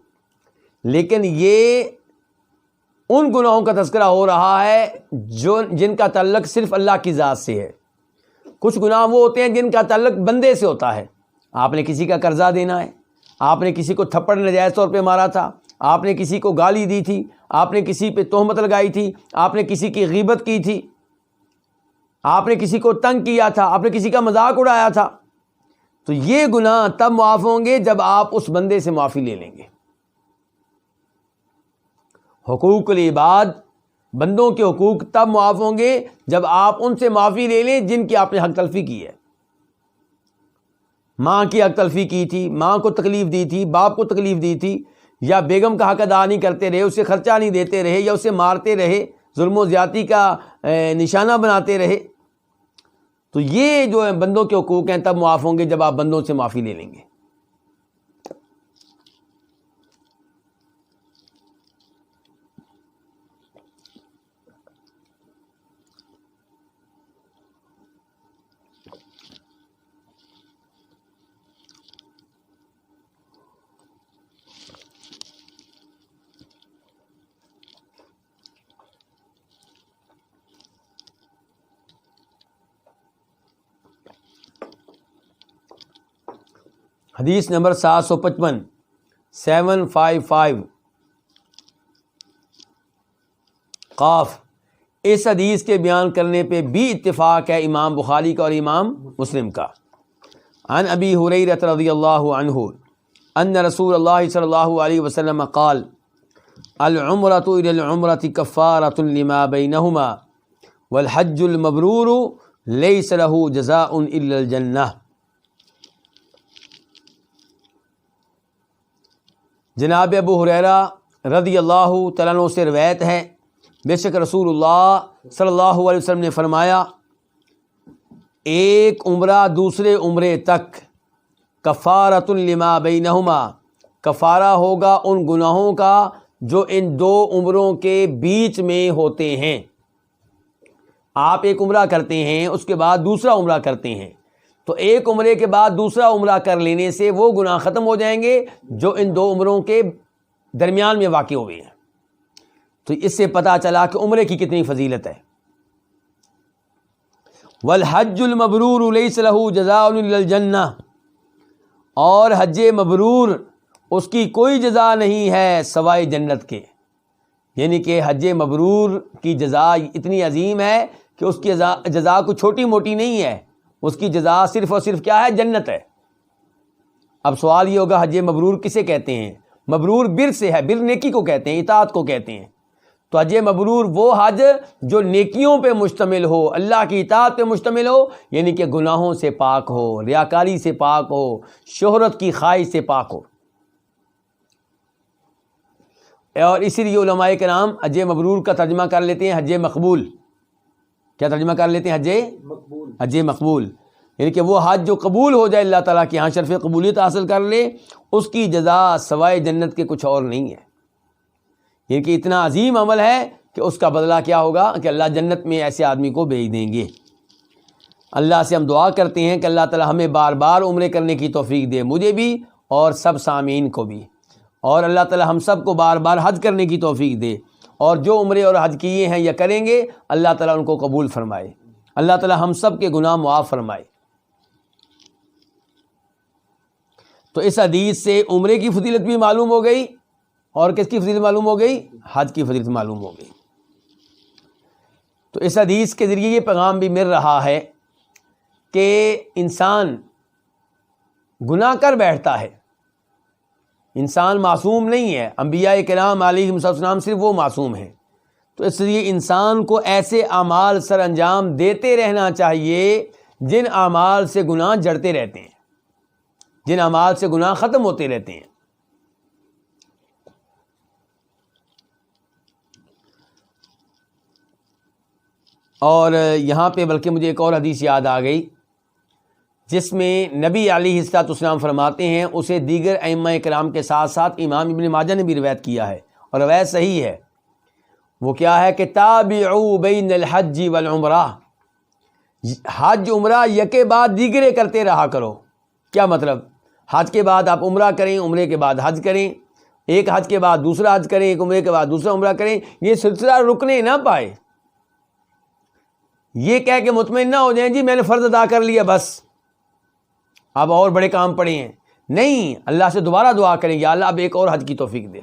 لیکن یہ ان گناہوں کا تذکرہ ہو رہا ہے جن کا تعلق صرف اللہ کی ذات سے ہے. کچھ گناہ وہ ہوتے ہیں جن کا تعلق بندے سے ہوتا ہے. آپ نے کسی کا قرضہ دینا ہے، آپ نے کسی کو تھپڑ ناجائز طور پہ مارا تھا، آپ نے کسی کو گالی دی تھی، آپ نے کسی پہ تہمت لگائی تھی، آپ نے کسی کی غیبت کی تھی، آپ نے کسی کو تنگ کیا تھا، آپ نے کسی کا مذاق اڑایا تھا. تو یہ گناہ تب معاف ہوں گے جب آپ اس بندے سے معافی لے لیں گے. حقوق العباد، بندوں کے حقوق تب معاف ہوں گے جب آپ ان سے معافی لے لیں جن کی آپ نے حق تلفی کی ہے. ماں کی حق تلفی کی تھی، ماں کو تکلیف دی تھی، باپ کو تکلیف دی تھی، یا بیگم کا حق ادا نہیں کرتے رہے، اسے خرچہ نہیں دیتے رہے، یا اسے مارتے رہے، ظلم و زیادتی کا نشانہ بناتے رہے. تو یہ جو بندوں کے حقوق ہیں تب معاف ہوں گے جب آپ بندوں سے معافی لے لیں گے. حدیث نمبر 755 755 قاف. اس حدیث کے بیان کرنے پہ بھی اتفاق ہے امام بخاری کا اور امام مسلم کا. عن ابی ہریرہ رضی اللہ عنہ ان رسول اللہ صلی اللہ علیہ وسلم قال العمرۃ الی العمرۃ کفارۃ لما بینہما والحج المبرور لیس له جزاء الا الجنہ. جناب ابو ہریرہ رضی اللہ تعالیٰ عنہ سے روایت ہے، بے شک رسول اللہ صلی اللہ علیہ وسلم نے فرمایا، ایک عمرہ دوسرے عمرے تک کفارۃ لما بینہما، کفارہ ہوگا ان گناہوں کا جو ان دو عمروں کے بیچ میں ہوتے ہیں۔ آپ ایک عمرہ کرتے ہیں، اس کے بعد دوسرا عمرہ کرتے ہیں، تو ایک عمرے کے بعد دوسرا عمرہ کر لینے سے وہ گناہ ختم ہو جائیں گے جو ان دو عمروں کے درمیان میں واقع ہوئے ہیں۔ تو اس سے پتہ چلا کہ عمرے کی کتنی فضیلت ہے۔ والحج المبرور لیس له جزاء الا الجنہ، اور حج مبرور اس کی کوئی جزا نہیں ہے سوائے جنت کے، یعنی کہ حج مبرور کی جزا اتنی عظیم ہے کہ اس کی جزا کو چھوٹی موٹی نہیں ہے، اس کی جزا صرف اور صرف کیا ہے؟ جنت ہے۔ اب سوال یہ ہوگا حج مبرور کسے کہتے ہیں؟ مبرور بر سے ہے، بر نیکی کو کہتے ہیں، اطاعت کو کہتے ہیں۔ تو حج مبرور وہ حج جو نیکیوں پہ مشتمل ہو، اللہ کی اطاعت پہ مشتمل ہو، یعنی کہ گناہوں سے پاک ہو، ریاکاری سے پاک ہو، شہرت کی خواہش سے پاک ہو۔ اور اسی لیے علماء کرام حج مبرور کا ترجمہ کر لیتے ہیں حج مقبول۔ کیا ترجمہ کر لیتے ہیں؟ حج مقبول، یعنی کہ وہ حج جو قبول ہو جائے، اللہ تعالیٰ کے ہاں شرف قبولیت حاصل کر لے، اس کی جزا سوائے جنت کے کچھ اور نہیں ہے۔ یعنی کہ اتنا عظیم عمل ہے کہ اس کا بدلہ کیا ہوگا کہ اللہ جنت میں ایسے آدمی کو بھیج دیں گے۔ اللہ سے ہم دعا کرتے ہیں کہ اللہ تعالیٰ ہمیں بار بار عمرے کرنے کی توفیق دے، مجھے بھی اور سب سامعین کو بھی، اور اللہ تعالیٰ ہم سب کو بار بار حج کرنے کی توفیق دے، اور جو عمرے اور حج کیے ہیں یا کریں گے اللہ تعالیٰ ان کو قبول فرمائے، اللہ تعالیٰ ہم سب کے گناہ معاف فرمائے۔ تو اس حدیث سے عمرے کی فضیلت بھی معلوم ہو گئی، اور کس کی فضیلت معلوم ہو گئی؟ حج کی فضیلت معلوم ہو گئی۔ تو اس حدیث کے ذریعے یہ پیغام بھی مل رہا ہے کہ انسان گناہ کر بیٹھتا ہے، انسان معصوم نہیں ہے، انبیاء کرام علیہم السلام صرف وہ معصوم ہیں۔ تو اس لیے انسان کو ایسے اعمال سر انجام دیتے رہنا چاہیے جن اعمال سے گناہ جڑتے رہتے ہیں، جن اعمال سے گناہ ختم ہوتے رہتے ہیں۔ اور یہاں پہ بلکہ مجھے ایک اور حدیث یاد آ گئی جس میں نبی علیہ الصلوۃ والسلام فرماتے ہیں، اسے دیگر ائمہ کرام کے ساتھ ساتھ امام ابن ماجہ نے بھی روایت کیا ہے، اور روایت صحیح ہے۔ وہ کیا ہے کہ تابعوا بین الحج والعمرہ، حج عمرہ یکے بعد دیگرے کرتے رہا کرو۔ کیا مطلب؟ حج کے بعد آپ عمرہ کریں، عمرے کے بعد حج کریں، ایک حج کے بعد دوسرا حج کریں، ایک عمرے کے بعد دوسرا عمرہ کریں، یہ سلسلہ رکنے نہ پائے۔ یہ کہہ کے مطمئن نہ ہو جائیں جی میں نے فرض ادا کر لیا بس اب اور بڑے کام پڑے ہیں، نہیں، اللہ سے دوبارہ دعا کریں، یا اللہ اب ایک اور حج کی توفیق دے،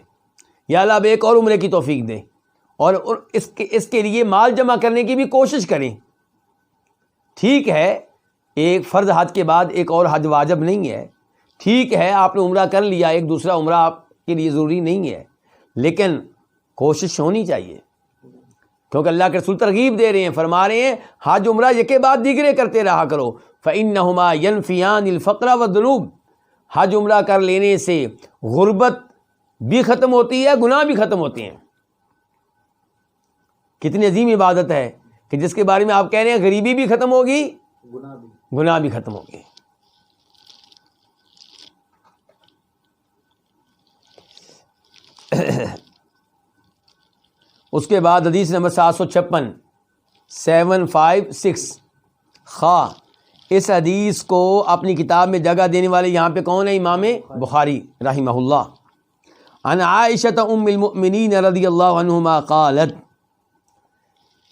یا اللہ اب ایک اور عمرے کی توفیق دے، اور اس کے لیے مال جمع کرنے کی بھی کوشش کریں۔ ٹھیک ہے ایک فرض حج کے بعد ایک اور حج واجب نہیں ہے، ٹھیک ہے آپ نے عمرہ کر لیا، ایک دوسرا عمرہ آپ کے لیے ضروری نہیں ہے، لیکن کوشش ہونی چاہیے، کیونکہ اللہ کے رسول ترغیب دے رہے ہیں، فرما رہے ہیں حج عمرہ یکے بعد دیگرے کرتے رہا کرو، فَإِنَّهُمَا يَنْفِيَانِ الْفَقْرَ وَالذُّنُوبَ، حج عمرہ کر لینے سے غربت بھی ختم ہوتی ہے، گناہ بھی ختم ہوتے ہیں۔ کتنی عظیم عبادت ہے کہ جس کے بارے میں آپ کہہ رہے ہیں غریبی بھی ختم ہوگی، گناہ بھی ختم ہوگی۔ اس کے بعد حدیث نمبر 756 خواہ اس حدیث کو اپنی کتاب میں جگہ دینے والے یہاں پہ کون ہے؟ امام بخاری رحمہ اللہ۔ عن عائشہ ام المؤمنین رضی اللہ عنہما قالت،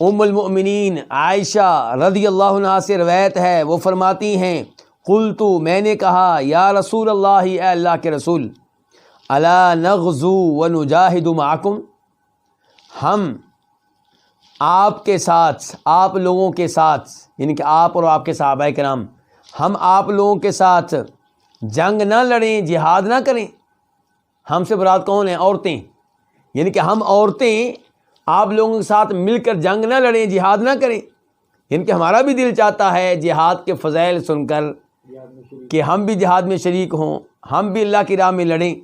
ام المؤمنین عائشہ رضی اللہ عنہا سے روایت ہے، وہ فرماتی ہیں قلت، میں نے کہا یا رسول اللہ، اے اللہ کے رسول، الا نغزو ونجاہد معکم، ہم آپ کے ساتھ، آپ لوگوں کے ساتھ، یعنی کہ آپ اور آپ کے صحابہ کرام، ہم آپ لوگوں کے ساتھ جنگ نہ لڑیں، جہاد نہ کریں۔ ہم سے مراد کون ہیں؟ عورتیں، یعنی کہ ہم عورتیں آپ لوگوں کے ساتھ مل کر جنگ نہ لڑیں، جہاد نہ کریں، یعنی کہ ہمارا بھی دل چاہتا ہے جہاد کے فضائل سن کر کہ ہم بھی جہاد میں شریک ہوں، ہم بھی اللہ کی راہ میں لڑیں۔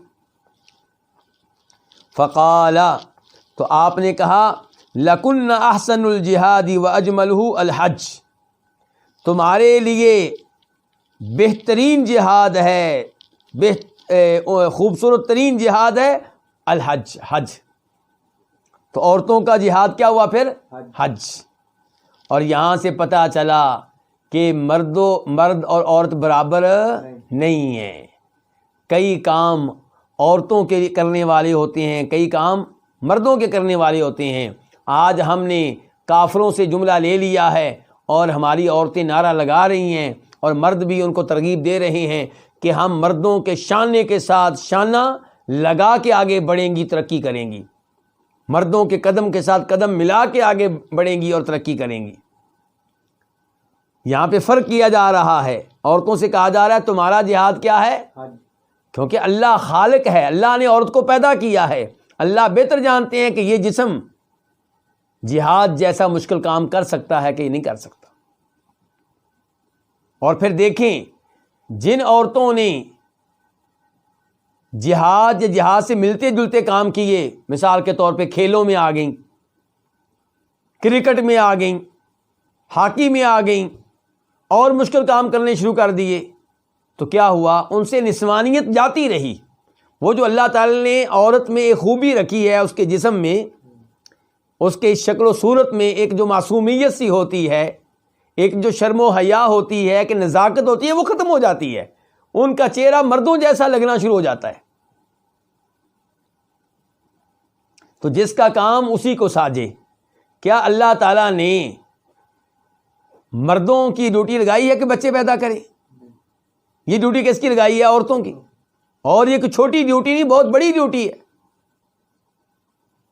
فقال، تو آپ نے کہا لکن احسن الجہاد واجملہ الحج، تمہارے لیے بہترین جہاد ہے، خوبصورت ترین جہاد ہے الحج، حج۔ تو عورتوں کا جہاد کیا ہوا پھر؟ حج۔ اور یہاں سے پتہ چلا کہ مرد اور عورت برابر نہیں ہیں، کئی کام عورتوں کے کرنے والے ہوتے ہیں، کئی کام مردوں کے کرنے والے ہوتے ہیں۔ آج ہم نے کافروں سے جملہ لے لیا ہے اور ہماری عورتیں نعرہ لگا رہی ہیں اور مرد بھی ان کو ترغیب دے رہے ہیں کہ ہم مردوں کے شانے کے ساتھ شانہ لگا کے آگے بڑھیں گی، ترقی کریں گی، مردوں کے قدم کے ساتھ قدم ملا کے آگے بڑھیں گی اور ترقی کریں گی۔ یہاں پہ فرق کیا جا رہا ہے، عورتوں سے کہا جا رہا ہے تمہارا جہاد کیا ہے؟ کیونکہ اللہ خالق ہے، اللہ نے عورت کو پیدا کیا ہے، اللہ بہتر جانتے ہیں کہ یہ جسم جہاد جیسا مشکل کام کر سکتا ہے کہ یہ نہیں کر سکتا۔ اور پھر دیکھیں جن عورتوں نے جہاد یا جہاد سے ملتے جلتے کام کیے، مثال کے طور پہ کھیلوں میں آ گئیں، کرکٹ میں آ گئیں، ہاکی میں آ گئیں اور مشکل کام کرنے شروع کر دیے، تو کیا ہوا؟ ان سے نسوانیت جاتی رہی۔ وہ جو اللہ تعالی نے عورت میں ایک خوبی رکھی ہے، اس کے جسم میں، اس کے شکل و صورت میں ایک جو معصومیت سی ہوتی ہے، ایک جو شرم و حیا ہوتی ہے، کہ نزاکت ہوتی ہے، وہ ختم ہو جاتی ہے، ان کا چہرہ مردوں جیسا لگنا شروع ہو جاتا ہے۔ تو جس کا کام اسی کو ساجے، کیا اللہ تعالیٰ نے مردوں کی ڈیوٹی لگائی ہے کہ بچے پیدا کریں؟ یہ ڈیوٹی کس کی لگائی ہے؟ عورتوں کی۔ اور یہ کوئی چھوٹی ڈیوٹی نہیں، بہت بڑی ڈیوٹی ہے۔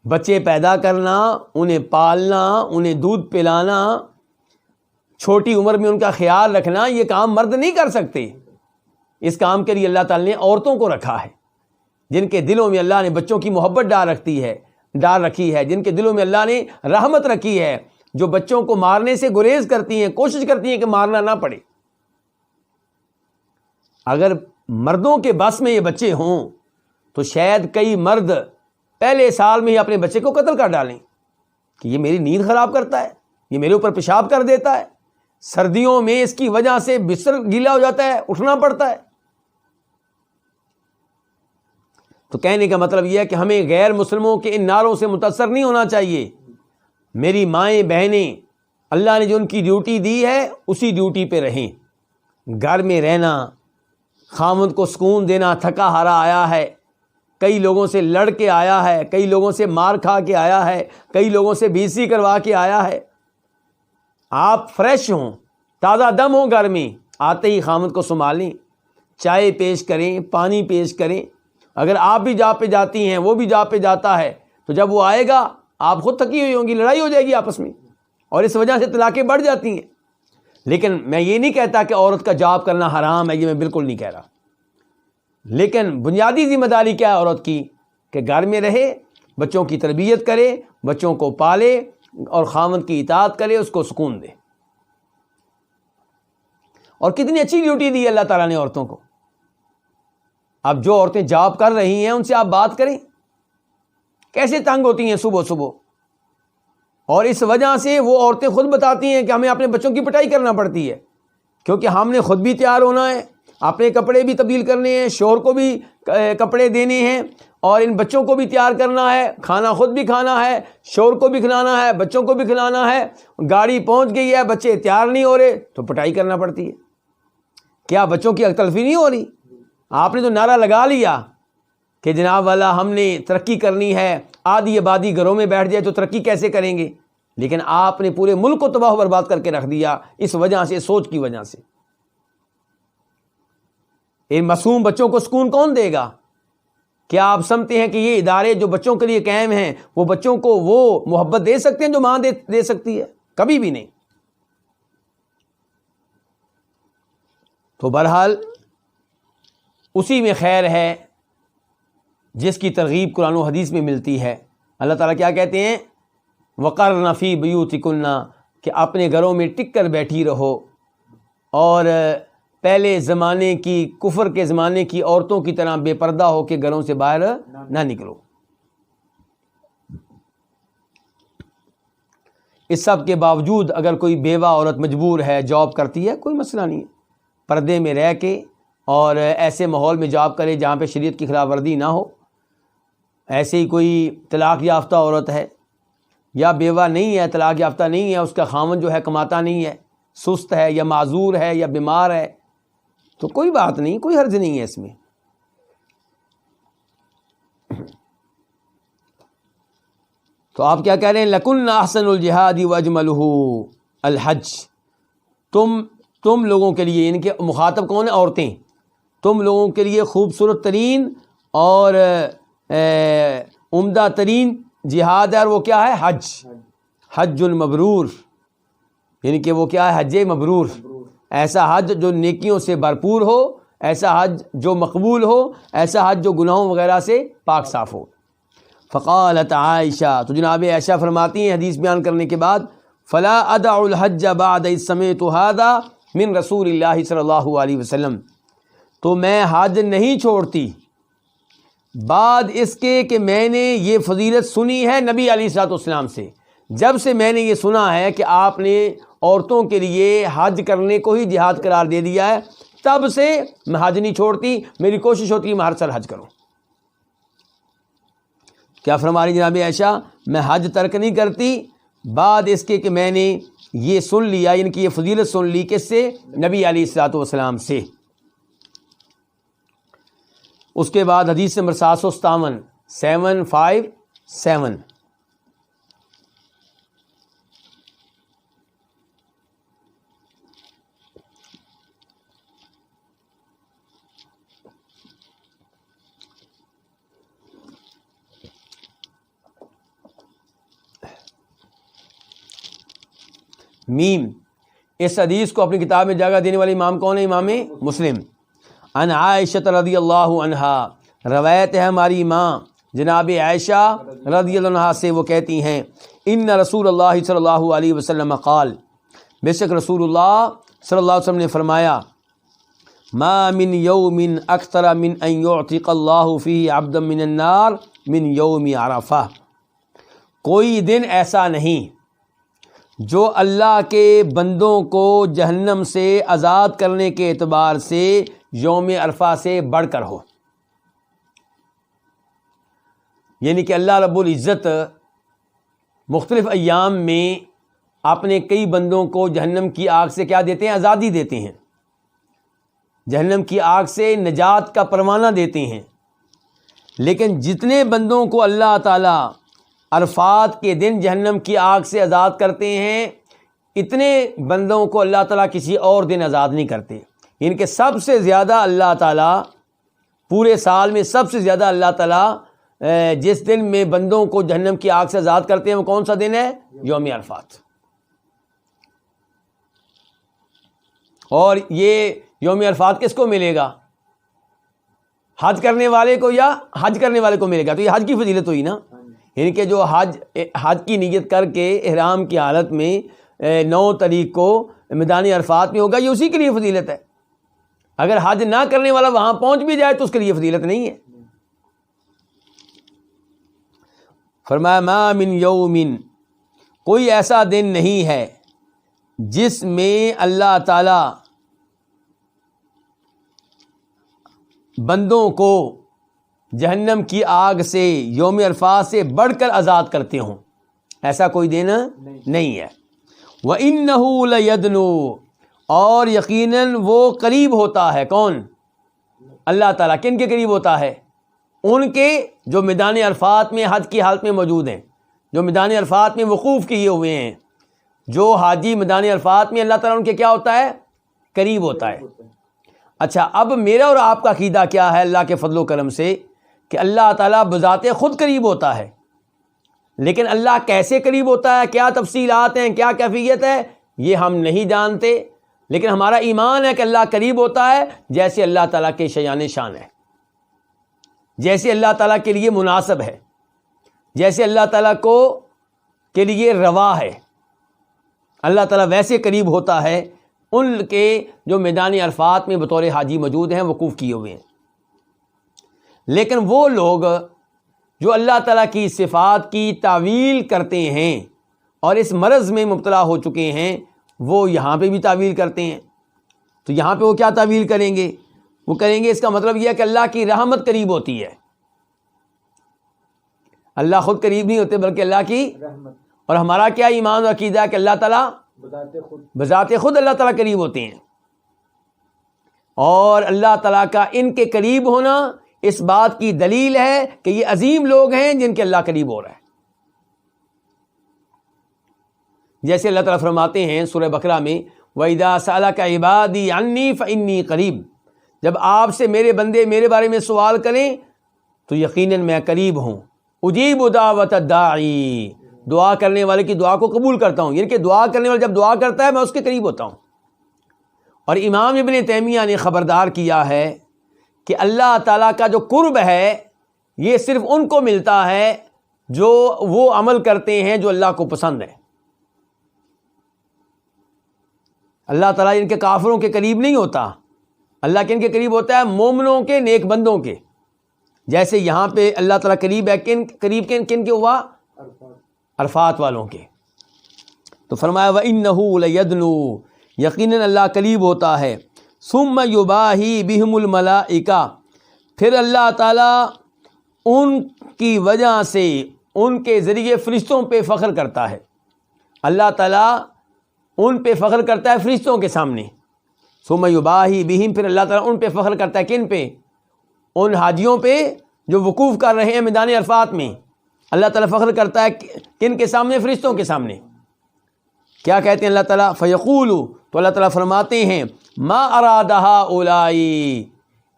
بچے پیدا کرنا، انہیں پالنا، انہیں دودھ پلانا، چھوٹی عمر میں ان کا خیال رکھنا، یہ کام مرد نہیں کر سکتے۔ اس کام کے لیے اللہ تعالی نے عورتوں کو رکھا ہے، جن کے دلوں میں اللہ نے بچوں کی محبت ڈال رکھی ہے، جن کے دلوں میں اللہ نے رحمت رکھی ہے، جو بچوں کو مارنے سے گریز کرتی ہیں، کوشش کرتی ہیں کہ مارنا نہ پڑے۔ اگر مردوں کے بس میں یہ بچے ہوں تو شاید کئی مرد پہلے سال میں ہی اپنے بچے کو قتل کر ڈالیں کہ یہ میری نیند خراب کرتا ہے، یہ میرے اوپر پیشاب کر دیتا ہے، سردیوں میں اس کی وجہ سے بستر گیلا ہو جاتا ہے، اٹھنا پڑتا ہے۔ تو کہنے کا مطلب یہ ہے کہ ہمیں غیر مسلموں کے ان نعروں سے متاثر نہیں ہونا چاہیے۔ میری مائیں بہنیں، اللہ نے جو ان کی ڈیوٹی دی ہے اسی ڈیوٹی پہ رہیں۔ گھر میں رہنا، خاوند کو سکون دینا، تھکا ہارا آیا ہے، کئی لوگوں سے لڑ کے آیا ہے، کئی لوگوں سے مار کھا کے آیا ہے، کئی لوگوں سے BC کروا کے آیا ہے، آپ فریش ہوں، تازہ دم ہوں، گھر میں آتے ہی خاوند کو سنبھالیں، چائے پیش کریں، پانی پیش کریں۔ اگر آپ بھی جاب پہ جاتی ہیں، وہ بھی جاب پہ جاتا ہے، تو جب وہ آئے گا آپ خود تھکی ہوئی ہوں گی، لڑائی ہو جائے گی آپس میں، اور اس وجہ سے طلاقیں بڑھ جاتی ہیں۔ لیکن میں یہ نہیں کہتا کہ عورت کا جاب کرنا حرام ہے، یہ میں بالکل نہیں کہہ رہا، لیکن بنیادی ذمہ داری کیا ہے عورت کی؟ کہ گھر میں رہے، بچوں کی تربیت کرے، بچوں کو پالے اور خاوند کی اطاعت کرے، اس کو سکون دے۔ اور کتنی اچھی ڈیوٹی دی ہے اللہ تعالیٰ نے عورتوں کو۔ اب جو عورتیں جاب کر رہی ہیں ان سے آپ بات کریں، کیسے تنگ ہوتی ہیں صبح صبح، اور اس وجہ سے وہ عورتیں خود بتاتی ہیں کہ ہمیں اپنے بچوں کی پٹائی کرنا پڑتی ہے، کیونکہ ہم نے خود بھی تیار ہونا ہے، اپنے کپڑے بھی تبدیل کرنے ہیں، شوہر کو بھی کپڑے دینے ہیں، اور ان بچوں کو بھی تیار کرنا ہے، کھانا خود بھی کھانا ہے، شوہر کو بھی کھلانا ہے، بچوں کو بھی کھلانا ہے، گاڑی پہنچ گئی ہے، بچے تیار نہیں ہو رہے تو پٹائی کرنا پڑتی ہے۔ کیا بچوں کی حق تلفی نہیں ہو رہی؟ آپ نے تو نعرہ لگا لیا کہ جناب والا ہم نے ترقی کرنی ہے، آدھی آبادی گھروں میں بیٹھ جائے تو ترقی کیسے کریں گے، لیکن آپ نے پورے ملک کو تباہ و برباد کر کے رکھ دیا اس وجہ سے، سوچ کی وجہ سے۔ ان معصوم بچوں کو سکون کون دے گا؟ کیا آپ سمجھتے ہیں کہ یہ ادارے جو بچوں کے لیے قائم ہیں وہ بچوں کو وہ محبت دے سکتے ہیں جو ماں دے سکتی ہے؟ کبھی بھی نہیں۔ تو بہرحال اسی میں خیر ہے جس کی ترغیب قرآن و حدیث میں ملتی ہے۔ اللہ تعالیٰ کیا کہتے ہیں؟ وَقَرْنَ فِي بُيُوتِكُنَّ، کہ اپنے گھروں میں ٹک کر بیٹھی رہو، اور پہلے زمانے کی، کفر کے زمانے کی عورتوں کی طرح بے پردہ ہو کے گھروں سے باہر نہ نکلو۔ اس سب کے باوجود اگر کوئی بیوہ عورت مجبور ہے، جاب کرتی ہے، کوئی مسئلہ نہیں ہے، پردے میں رہ کے اور ایسے ماحول میں جاب کرے جہاں پہ شریعت کی خلاف ورزی نہ ہو. ایسے ہی کوئی طلاق یافتہ عورت ہے یا بیوہ نہیں ہے، طلاق یافتہ نہیں ہے، اس کا خاوند جو ہے کماتا نہیں ہے، سست ہے یا معذور ہے یا بیمار ہے، تو کوئی بات نہیں، کوئی حرج نہیں ہے اس میں. تو آپ کیا کہہ رہے ہیں؟ لَكُنَّ أَحْسَنُ الْجِهَادِ وَأَجْمَلُهُ الْحَجِّ. تم لوگوں کے لیے، ان کے مخاطب کون ہیں؟ عورتیں. تم لوگوں کے لیے خوبصورت ترین اور عمدہ ترین جہاد ہے، اور وہ کیا ہے؟ حج. حج المبرور، یعنی کہ وہ کیا ہے؟ حج مبرور. ایسا حج جو نیکیوں سے بھرپور ہو، ایسا حج جو مقبول ہو، ایسا حج جو گناہوں وغیرہ سے پاک صاف ہو. فقالت عائشہ، تو جناب عائشہ فرماتی ہیں حدیث بیان کرنے کے بعد، فلا ادع الحج بعد اذ سمعت هذا من رسول اللہ صلی اللہ علیہ وسلم، تو میں حج نہیں چھوڑتی بعد اس کے کہ میں نے یہ فضیلت سنی ہے نبی علیہ الصلوۃ والسلام سے. جب سے میں نے یہ سنا ہے کہ آپ نے عورتوں کے لیے حج کرنے کو ہی جہاد قرار دے دیا ہے، تب سے میں حج نہیں چھوڑتی، میری کوشش ہوتی ہے میں ہر سال حج کروں. کیا فرما رہی جناب عائشہ؟ میں حج ترک نہیں کرتی بعد اس کے کہ میں نے یہ سن لیا، یعنی کہ یہ فضیلت سن لی، کس سے؟ نبی علیہ الصلوۃ والسلام سے. اس کے بعد حدیث نمبر 757 757. میم، اس حدیث کو اپنی کتاب میں جگہ دینے والے امام کون ہے؟ امام مسلم. عن عائشہ رضی اللہ عنہا، روایت ہے ہماری ماں جناب عائشہ رضی اللہ عنہا سے، وہ کہتی ہیں ان رسول اللہ صلی اللہ علیہ وسلم قال، بے شک رسول اللہ صلی اللہ علیہ وسلم نے فرمایا، ما من یوم اکثر من ان یعتق اللہ فیہ عبدا من النار من یوم عرفہ. کوئی دن ایسا نہیں جو اللہ کے بندوں کو جہنم سے آزاد کرنے کے اعتبار سے یوم عرفہ سے بڑھ کر ہو. یعنی کہ اللہ رب العزت مختلف ایام میں اپنے کئی بندوں کو جہنم کی آگ سے کیا دیتے ہیں؟ آزادی دیتے ہیں، جہنم کی آگ سے نجات کا پروانہ دیتے ہیں. لیکن جتنے بندوں کو اللہ تعالیٰ عرفات کے دن جہنم کی آگ سے آزاد کرتے ہیں، اتنے بندوں کو اللہ تعالیٰ کسی اور دن آزاد نہیں کرتے. ان کے سب سے زیادہ اللہ تعالیٰ پورے سال میں سب سے زیادہ اللہ تعالیٰ جس دن میں بندوں کو جہنم کی آگ سے آزاد کرتے ہیں وہ کون سا دن ہے؟ یوم عرفات. اور یہ یوم عرفات کس کو ملے گا؟ حج کرنے والے کو یا حج کرنے والے کو ملے گا. تو یہ حج کی فضیلت ہوئی نا، یعنی کہ جو حج کی نیت کر کے احرام کی حالت میں 9 تاریخ کو میدان عرفات میں ہوگا، یہ اسی کے لیے فضیلت ہے. اگر حج نہ کرنے والا وہاں پہنچ بھی جائے تو اس کے لیے فضیلت نہیں ہے. فرمایا ما من یوم، کوئی ایسا دن نہیں ہے جس میں اللہ تعالی بندوں کو جہنم کی آگ سے یوم عرفات سے بڑھ کر آزاد کرتے ہوں. ایسا کوئی دن نہیں ہے. وَإِنَّهُ لَيَدْنُو، اور یقیناً وہ قریب ہوتا ہے. کون؟ اللہ تعالیٰ. کن کے قریب ہوتا ہے؟ ان کے جو میدان عرفات میں حج کی حالت میں موجود ہیں، جو میدان عرفات میں وقوف کیے ہوئے ہیں. جو حاجی میدان عرفات میں، اللہ تعالیٰ ان کے کیا ہوتا ہے؟ قریب ہوتا ہے. اچھا، اب میرا اور آپ کا عقیدہ کیا ہے اللہ کے فضل و کرم سے کہ اللہ تعالیٰ بذات خود قریب ہوتا ہے، لیکن اللہ کیسے قریب ہوتا ہے، کیا تفصیلات ہیں، کیا کیفیت ہے، یہ ہم نہیں جانتے. لیکن ہمارا ایمان ہے کہ اللہ قریب ہوتا ہے جیسے اللہ تعالیٰ کے شیان شان ہے، جیسے اللہ تعالیٰ کے لیے مناسب ہے، جیسے اللہ تعالیٰ کے لیے روا ہے. اللہ تعالیٰ ویسے قریب ہوتا ہے ان کے جو میدان عرفات میں بطور حاجی موجود ہیں، وقوف کیے ہوئے ہیں. لیکن وہ لوگ جو اللہ تعالیٰ کی صفات کی تعویل کرتے ہیں اور اس مرض میں مبتلا ہو چکے ہیں وہ یہاں پہ بھی تعویل کرتے ہیں. تو یہاں پہ وہ کیا تعویل کریں گے؟ وہ کریں گے اس کا مطلب یہ ہے کہ اللہ کی رحمت قریب ہوتی ہے. اللہ خود قریب نہیں ہوتے بلکہ اللہ کی رحمت. اور ہمارا کیا ایمان و عقیدہ ہے کہ اللہ تعالیٰ بذات خود اللہ تعالیٰ قریب ہوتے ہیں. اور اللہ تعالیٰ کا ان کے قریب ہونا اس بات کی دلیل ہے کہ یہ عظیم لوگ ہیں جن کے اللہ قریب ہو رہا ہے. جیسے اللہ تعالیٰ فرماتے ہیں سورہ بقرہ میں وَإِذَا سَأَلَكَ عِبَادِي عَنِّي فَإِنِّي قَرِيب. جب آپ سے میرے بندے میرے بارے میں سوال کریں تو یقیناً میں قریب ہوں. اجیب دعوت الداعی، دعا کرنے والے کی دعا کو قبول کرتا ہوں. یعنی کہ دعا کرنے والا جب دعا کرتا ہے میں اس کے قریب ہوتا ہوں. اور امام ابن تیمیہ نے خبردار کیا ہے کہ اللہ تعالیٰ کا جو قرب ہے یہ صرف ان کو ملتا ہے جو وہ عمل کرتے ہیں جو اللہ کو پسند ہے. اللہ تعالیٰ ان کے کافروں کے قریب نہیں ہوتا. اللہ کن کے قریب ہوتا ہے؟ مومنوں کے، نیک بندوں کے. جیسے یہاں پہ اللہ تعالیٰ قریب ہے کن کے ہوا؟ عرفات والوں کے. تو فرمایا وَإِنَّهُ لَيَدْنُو، یقیناً اللہ قریب ہوتا ہے. ثُمَّ يُبَاهِي بِهِمُ الْمَلَائِكَةُ، پھر اللہ تعالیٰ ان کی وجہ سے ان کے ذریعے فرشتوں پہ فخر کرتا ہے. اللہ تعالیٰ ان پہ فخر کرتا ہے فرشتوں کے سامنے. ثُمَّ يُبَاهِي بِهِمْ، پھر اللہ تعالیٰ ان پہ فخر کرتا ہے. کن پہ؟ ان حاجیوں پہ جو وقوف کر رہے ہیں میدان عرفات میں. اللہ تعالیٰ فخر کرتا ہے کن کے سامنے؟ فرشتوں کے سامنے. کیا کہتے ہیں اللہ تعالیٰ؟ فَيَقُولُ، تو اللہ تعالیٰ فرماتے ہیں مَا أَرَادَ هَؤُلَاءِ،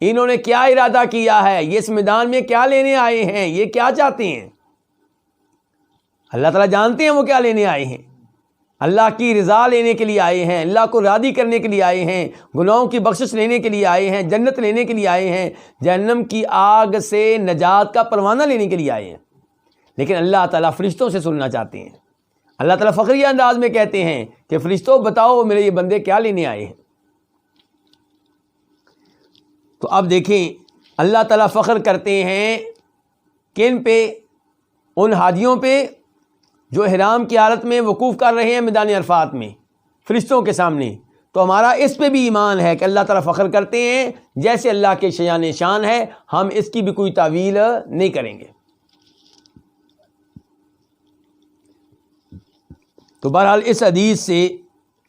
انہوں نے کیا ارادہ کیا ہے، یہ اس میدان میں کیا لینے آئے ہیں، یہ کیا چاہتے ہیں. اللہ تعالیٰ جانتے ہیں وہ کیا لینے آئے ہیں. اللہ کی رضا لینے کے لیے آئے ہیں، اللہ کو راضی کرنے کے لیے آئے ہیں، گناہوں کی بخشش لینے کے لیے آئے ہیں، جنت لینے کے لیے آئے ہیں، جہنم کی آگ سے نجات کا پروانہ لینے کے لیے آئے ہیں. لیکن اللہ تعالیٰ فرشتوں سے سننا چاہتے ہیں. اللہ تعالیٰ فخریہ انداز میں کہتے ہیں کہ فرشتوں بتاؤ میرے یہ بندے کیا لینے آئے ہیں. تو اب دیکھیں اللہ تعالیٰ فخر کرتے ہیں کن پہ؟ ان حاجیوں پہ جو احرام کی حالت میں وقوف کر رہے ہیں میدان عرفات میں فرشتوں کے سامنے. تو ہمارا اس پہ بھی ایمان ہے کہ اللہ تعالیٰ فخر کرتے ہیں جیسے اللہ کے شان شان ہے. ہم اس کی بھی کوئی تعویل نہیں کریں گے. تو بہرحال اس حدیث سے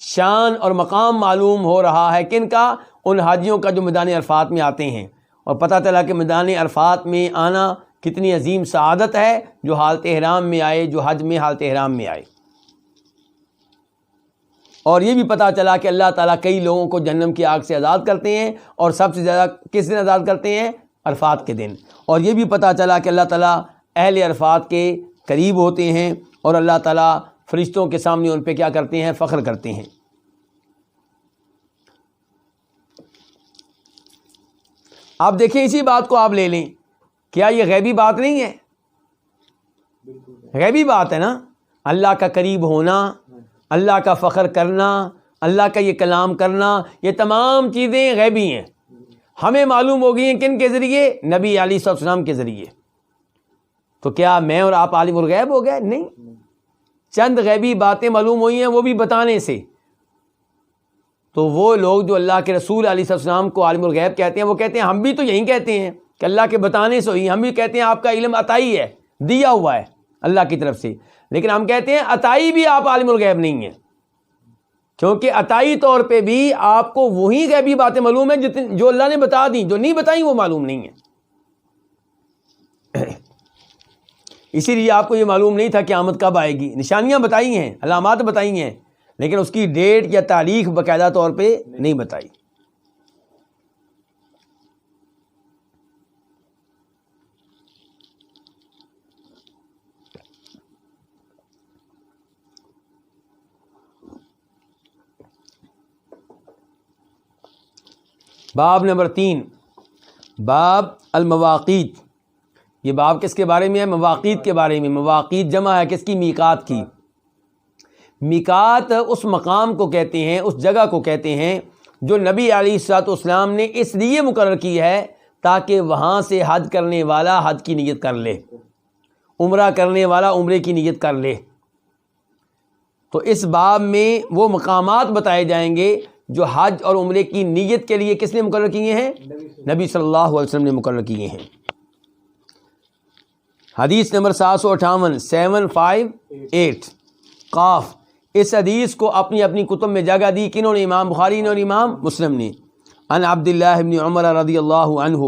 شان اور مقام معلوم ہو رہا ہے کن کا؟ ان حاجیوں کا جو میدان عرفات میں آتے ہیں. اور پتہ چلا کہ میدان عرفات میں آنا کتنی عظیم سعادت ہے جو حالت احرام میں آئے، جو حج میں حالت احرام میں آئے. اور یہ بھی پتہ چلا کہ اللہ تعالیٰ کئی لوگوں کو جہنم کی آگ سے آزاد کرتے ہیں، اور سب سے زیادہ کس دن آزاد کرتے ہیں؟ عرفات کے دن. اور یہ بھی پتہ چلا کہ اللہ تعالیٰ اہل عرفات کے قریب ہوتے ہیں، اور اللہ تعالیٰ فرشتوں کے سامنے ان پہ کیا کرتے ہیں؟ فخر کرتے ہیں. آپ دیکھیں اسی بات کو آپ لے لیں، کیا یہ غیبی بات نہیں ہے؟ غیبی بات ہے نا. اللہ کا قریب ہونا، اللہ کا فخر کرنا، اللہ کا یہ کلام کرنا، یہ تمام چیزیں غیبی ہیں. ہمیں معلوم ہو گئی ہیں کن کے ذریعے؟ نبی علیہ الصلوۃ والسلام کے ذریعے. تو کیا میں اور آپ عالم الغیب ہو گئے؟ نہیں. چند غیبی باتیں معلوم ہوئی ہیں وہ بھی بتانے سے. تو وہ لوگ جو اللہ کے رسول علیہ السلام کو عالم الغیب کہتے ہیں وہ کہتے ہیں ہم بھی تو یہی کہتے ہیں کہ اللہ کے بتانے سے ہوئی. ہم بھی کہتے ہیں آپ کا علم عطائی ہے، دیا ہوا ہے اللہ کی طرف سے. لیکن ہم کہتے ہیں عطائی بھی آپ عالم الغیب نہیں ہیں، کیونکہ عطائی طور پہ بھی آپ کو وہی غیبی باتیں معلوم ہیں جو اللہ نے بتا دیں، جو نہیں بتائیں وہ معلوم نہیں ہیں. اسی لیے آپ کو یہ معلوم نہیں تھا کہ قیامت کب آئے گی. نشانیاں بتائی ہیں، علامات بتائی ہیں، لیکن اس کی ڈیٹ یا تاریخ باقاعدہ طور پہ نہیں بتائی. باب نمبر 3، باب المواقیت. یہ باب کس کے بارے میں ہے؟ مواقیت کے بارے میں. مواقیت جمع ہے کس کی؟ میقات کی. میقات اس مقام کو کہتے ہیں، اس جگہ کو کہتے ہیں جو نبی علیہ الصلوۃ والسلام نے اس لیے مقرر کی ہے تاکہ وہاں سے حج کرنے والا حج کی نیت کر لے، عمرہ کرنے والا عمرے کی نیت کر لے. تو اس باب میں وہ مقامات بتائے جائیں گے جو حج اور عمرے کی نیت کے لیے کس نے مقرر کیے ہیں؟ نبی صلی اللہ علیہ وسلم نے مقرر کیے ہیں۔ حدیث نمبر 758 758 قاف، اس حدیث کو اپنی اپنی کتب میں جگہ دی کنہوں نے؟ امام بخاری نے اور امام مسلم نے۔ ان عبداللہ بن عمر رضی اللہ عنہ،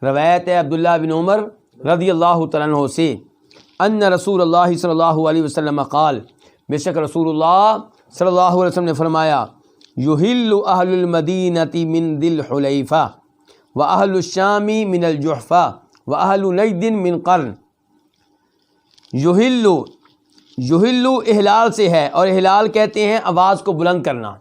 روایت ہے عبداللہ بن عمر رضی اللہ تعالیٰ عنہ سے، ان رسول اللہ صلی اللہ علیہ وسلم قال، بے شک رسول اللہ صلی اللہ علیہ وسلم نے فرمایا، یحل اہل المدینۃ من ذی الحلیفہ واہل الشام من الجحفہ واہل نجد من قرن۔ یحل احلال سے ہے، اور احلال کہتے ہیں آواز کو بلند کرنا۔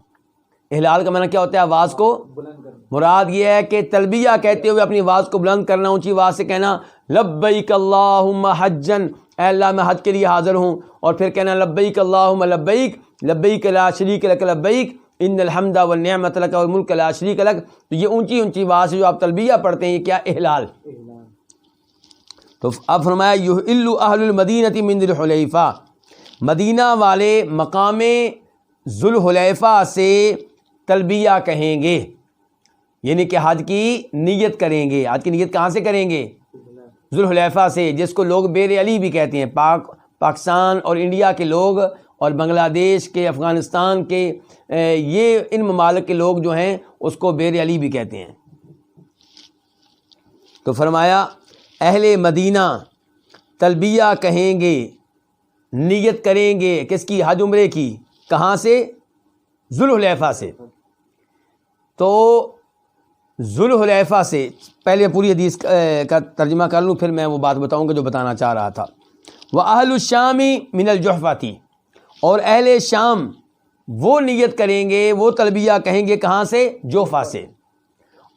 احلال کا معنی کیا ہوتا ہے؟ آواز کو بلند کرنا۔ مراد یہ ہے کہ تلبیہ کہتے ہوئے اپنی آواز کو بلند کرنا، اونچی آواز سے کہنا لبیک اللہم حجن، اے اللہ میں حج کے لیے حاضر ہوں، اور پھر کہنا لبیک اللہم لبیک، لبیک لا شریک لک لبیک، ان الحمد والنعمت لک والملک لا شریک لک۔ تو یہ اونچی اونچی آواز سے جو آپ تلبیہ پڑھتے ہیں، یہ کیا؟ احلال۔ تو اب فرمایا یحل اہل المدینۃ من ذی الحلیفہ، مدینہ والے مقام ذو الحلیفہ سے تلبیہ کہیں گے، یعنی کہ حج کی نیت کریں گے۔ حج کی نیت کہاں سے کریں گے؟ ذو الحلیفہ سے، جس کو لوگ بیر علی بھی کہتے ہیں۔ پاکستان اور انڈیا کے لوگ اور بنگلہ دیش کے، افغانستان کے، یہ ان ممالک کے لوگ جو ہیں اس کو بیر علی بھی کہتے ہیں۔ تو فرمایا اہل مدینہ تلبیہ کہیں گے، نیت کریں گے کس کی؟ حج عمرے کی۔ کہاں سے؟ ذو الحلیفہ سے۔ تو ذو الحلیفہ سے، پہلے پوری حدیث کا ترجمہ کر لوں، پھر میں وہ بات بتاؤں گا جو بتانا چاہ رہا تھا۔ وَأَهْلُ الشَّامِ مِنَ الْجُحْفَةِ، اور اہل شام وہ نیت کریں گے، وہ تلبیہ کہیں گے کہاں سے؟ جوفا سے۔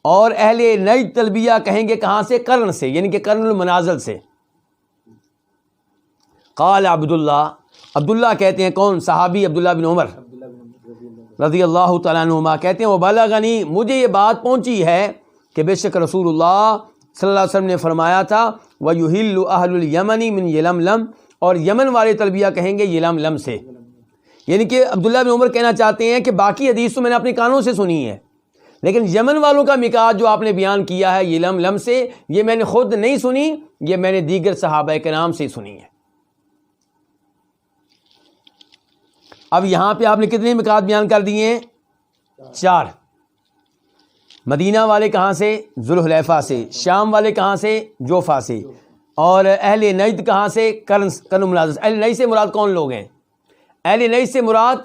اور اہل نجد تلبیہ کہیں گے کہاں سے؟ قرن سے، یعنی کہ قرن المنازل سے۔ قال عبداللہ کہتے ہیں، کون؟ صحابی عبداللہ بن عمر رضی اللہ تعالیٰ عنہما کہتے ہیں، وبلغنی، مجھے یہ بات پہنچی ہے کہ بے شک رسول اللہ صلی اللہ علیہ وسلم نے فرمایا تھا، وَيُحِلُّ أَهْلُ الْيَمَنِ مِنْ یلملم، اور یمن والے تلبیہ کہیں گے یلملم سے۔ یعنی کہ عبداللہ بن عمر کہنا چاہتے ہیں کہ باقی حدیث تو میں نے اپنے کانوں سے سنی ہے، لیکن یمن والوں کا میقات جو آپ نے بیان کیا ہے یلملم سے، یہ میں نے خود نہیں سنی، یہ میں نے دیگر صحابہ کرام سے سنی ہے۔ اب یہاں پہ آپ نے کتنے میقات بیان کر دیے ہیں؟ 4۔ مدینہ والے کہاں سے؟ ذو الحلیفہ سے۔ شام والے کہاں سے؟ جوفا سے۔ اور اہل نجد کہاں سے؟ قرن منازل سے۔ اہل نجد سے مراد کون لوگ ہیں؟ اہل نجد سے مراد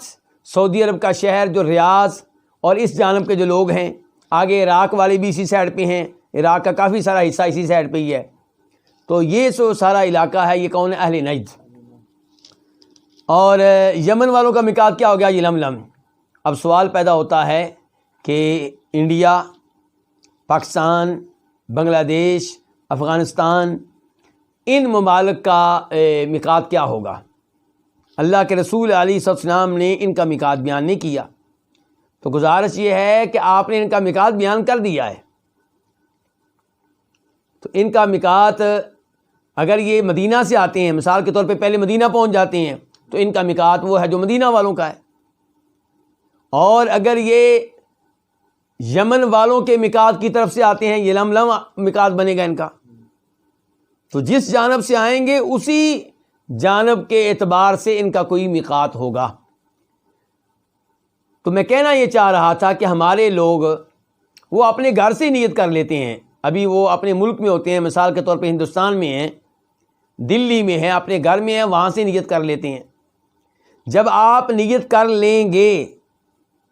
سعودی عرب کا شہر جو ریاض اور اس جانب کے جو لوگ ہیں، آگے عراق والے بھی اسی سائڈ پہ ہیں، عراق کا کافی سارا حصہ اسی سائڈ پہ ہی ہے۔ تو یہ سو سارا علاقہ ہے، یہ کون ہے؟ اہل نجد۔ اور یمن والوں کا میقات کیا ہو گیا؟ یلملم۔ اب سوال پیدا ہوتا ہے کہ انڈیا، پاکستان، بنگلہ دیش، افغانستان، ان ممالک کا میقات کیا ہوگا؟ اللہ کے رسول علیہ السلام نے ان کا میقات بیان نہیں کیا، تو گزارش یہ ہے کہ آپ نے ان کا میقات بیان کر دیا ہے۔ تو ان کا میقات اگر یہ مدینہ سے آتے ہیں، مثال کے طور پہ پہلے مدینہ پہنچ جاتے ہیں، تو ان کا میقات وہ ہے جو مدینہ والوں کا ہے۔ اور اگر یہ یمن والوں کے میقات کی طرف سے آتے ہیں، یلملم میقات بنے گا ان کا، تو جس جانب سے آئیں گے اسی جانب کے اعتبار سے ان کا کوئی میقات ہوگا۔ تو میں کہنا یہ چاہ رہا تھا کہ ہمارے لوگ وہ اپنے گھر سے نیت کر لیتے ہیں، ابھی وہ اپنے ملک میں ہوتے ہیں، مثال کے طور پہ ہندوستان میں ہیں، دلی میں ہیں، اپنے گھر میں ہیں، وہاں سے نیت کر لیتے ہیں۔ جب آپ نیت کر لیں گے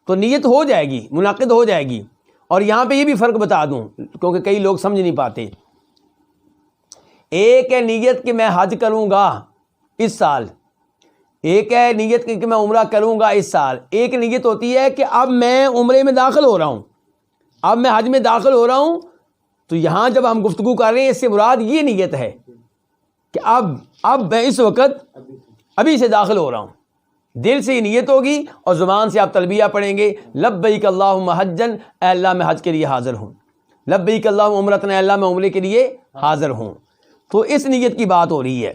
تو نیت ہو جائے گی، منعقد ہو جائے گی۔ اور یہاں پہ یہ بھی فرق بتا دوں کیونکہ کئی لوگ سمجھ نہیں پاتے، ایک ہے نیت کہ میں حج کروں گا اس سال، ایک ہے نیت کہ میں عمرہ کروں گا اس سال، ایک نیت ہوتی ہے کہ اب میں عمرے میں داخل ہو رہا ہوں، اب میں حج میں داخل ہو رہا ہوں۔ تو یہاں جب ہم گفتگو کر رہے ہیں اس سے مراد یہ نیت ہے کہ اب میں اس وقت ابھی سے داخل ہو رہا ہوں، دل سے یہ نیت ہوگی اور زبان سے آپ تلبیہ پڑھیں گے، لبیک اللہم حجن، اے اللہ میں حج کے لیے حاضر ہوں، لبیک اللہم عمرتن، اے اللہ میں عمرے کے لیے حاضر ہوں۔ تو اس نیت کی بات ہو رہی ہے۔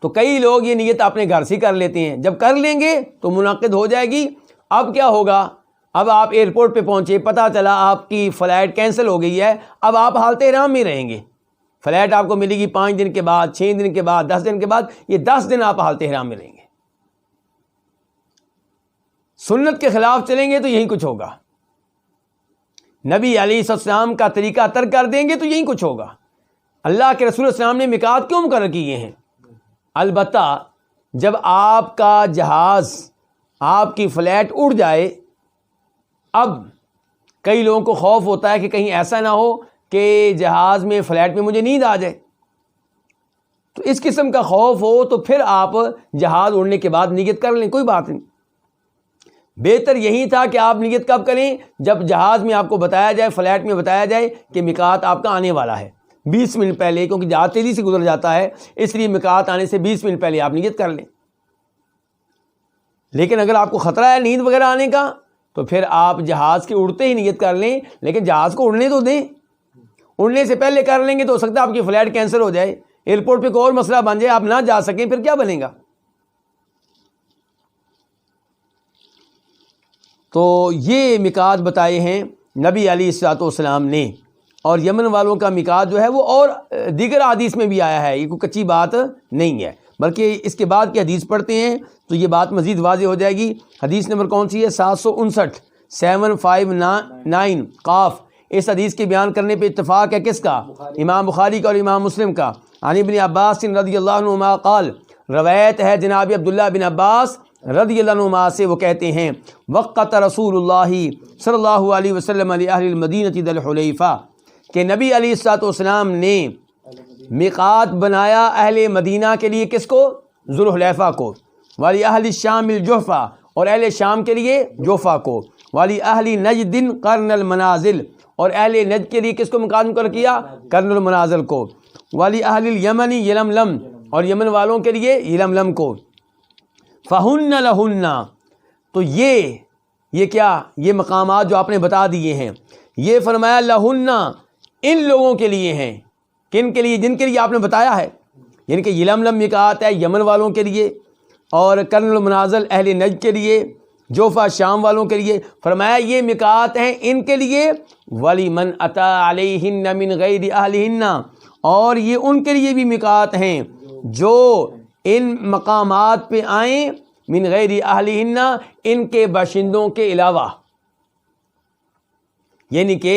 تو کئی لوگ یہ نیت اپنے گھر سے کر لیتے ہیں، جب کر لیں گے تو منعقد ہو جائے گی۔ اب کیا ہوگا، اب آپ ایئرپورٹ پہ پہنچے، پتہ چلا آپ کی فلائٹ کینسل ہو گئی ہے، اب آپ حالت احرام میں رہیں گے۔ فلائٹ آپ کو ملے گی 5 دن کے بعد، 6 دن کے بعد، 10 دن کے بعد، یہ 10 دن آپ حالت احرام میں رہیں گے۔ سنت کے خلاف چلیں گے تو یہی کچھ ہوگا، نبی علیہ السلام کا طریقہ ترک کر دیں گے تو یہی کچھ ہوگا۔ اللہ کے رسول السلام نے میقات کیوں مقرر کیے ہیں؟ البتہ جب آپ کا جہاز، آپ کی فلائٹ اڑ جائے، اب کئی لوگوں کو خوف ہوتا ہے کہ کہیں ایسا نہ ہو کہ جہاز میں، فلائٹ میں مجھے نیند آ جائے، تو اس قسم کا خوف ہو تو پھر آپ جہاز اڑنے کے بعد نیت کر لیں، کوئی بات نہیں۔ بہتر یہی تھا کہ آپ نیت کب کریں؟ جب جہاز میں آپ کو بتایا جائے، فلائٹ میں بتایا جائے کہ میقات آپ کا آنے والا ہے، 20 منٹ پہلے، کیونکہ جہاز تیزی سے گزر جاتا ہے، اس لیے میقات آنے سے 20 منٹ پہلے آپ نیت کر لیں۔ لیکن اگر آپ کو خطرہ ہے نیند وغیرہ آنے کا تو پھر آپ جہاز کے اڑتے ہی نیت کر لیں، لیکن جہاز کو اڑنے تو دیں۔ اڑنے سے پہلے کر لیں گے تو ہو سکتا ہے آپ کی فلائٹ کینسل ہو جائے، ایئرپورٹ پہ کوئی اور مسئلہ بن جائے، آپ نہ جا سکیں، پھر کیا بنے گا؟ تو یہ میقات بتائے ہیں نبی علیہ الصلوۃ والسلام نے، اور یمن والوں کا میقات جو ہے وہ اور دیگر حدیث میں بھی آیا ہے، یہ کوئی کچی بات نہیں ہے، بلکہ اس کے بعد کی حدیث پڑھتے ہیں تو یہ بات مزید واضح ہو جائے گی۔ حدیث نمبر کون سی ہے؟ 759، 759 قاف۔ اس حدیث کے بیان کرنے پہ اتفاق ہے کس کا؟ امام بخاری کا اور امام مسلم کا۔ عن ابن عباس رضی اللہ عنہما قال، روایت ہے جناب عبداللہ بن عباس رضی اللہ عنہما سے، وہ کہتے ہیں وقت رسول اللہ صلی اللہ علیہ وسلم علی اہل المدینہ ذی الحلیفہ، کہ نبی علیہ الصلوۃ والسلام نے میقات بنایا اہل مدینہ کے لیے، کس کو؟ ذو الحلیفہ کو، والی اہل الشام الجحفہ، اور اہل شام کے لیے جوفا کو، والی اہل نجد قرن المنازل، اور اہل نجد کے لیے کس کو میقات مقرر کیا؟ قرن المنازل کو، والی اہل الیمن یلملم، اور یمن والوں کے لیے یلملم کو۔ فہن لہن، تو یہ کیا، یہ مقامات جو آپ نے بتا دیے ہیں، یہ فرمایا لہن، ان لوگوں کے لیے ہیں، کن کے لیے؟ جن کے لیے آپ نے بتایا ہے، یعنی کہ یلملم میقات ہے یمن والوں کے لیے، اور قرن المنازل اہل نجد کے لیے، جوفا شام والوں کے لیے۔ فرمایا یہ میقات ہیں ان کے لیے، وَلِمَنْ أَتَى عَلَيْهِنَّ مِنْ غَيْرِ أَهْلِهِنَّ، اور یہ ان کے لیے بھی میقات ہیں جو ان مقامات پہ آئیں، من غیر اہلہن، ان کے باشندوں کے علاوہ، یعنی کہ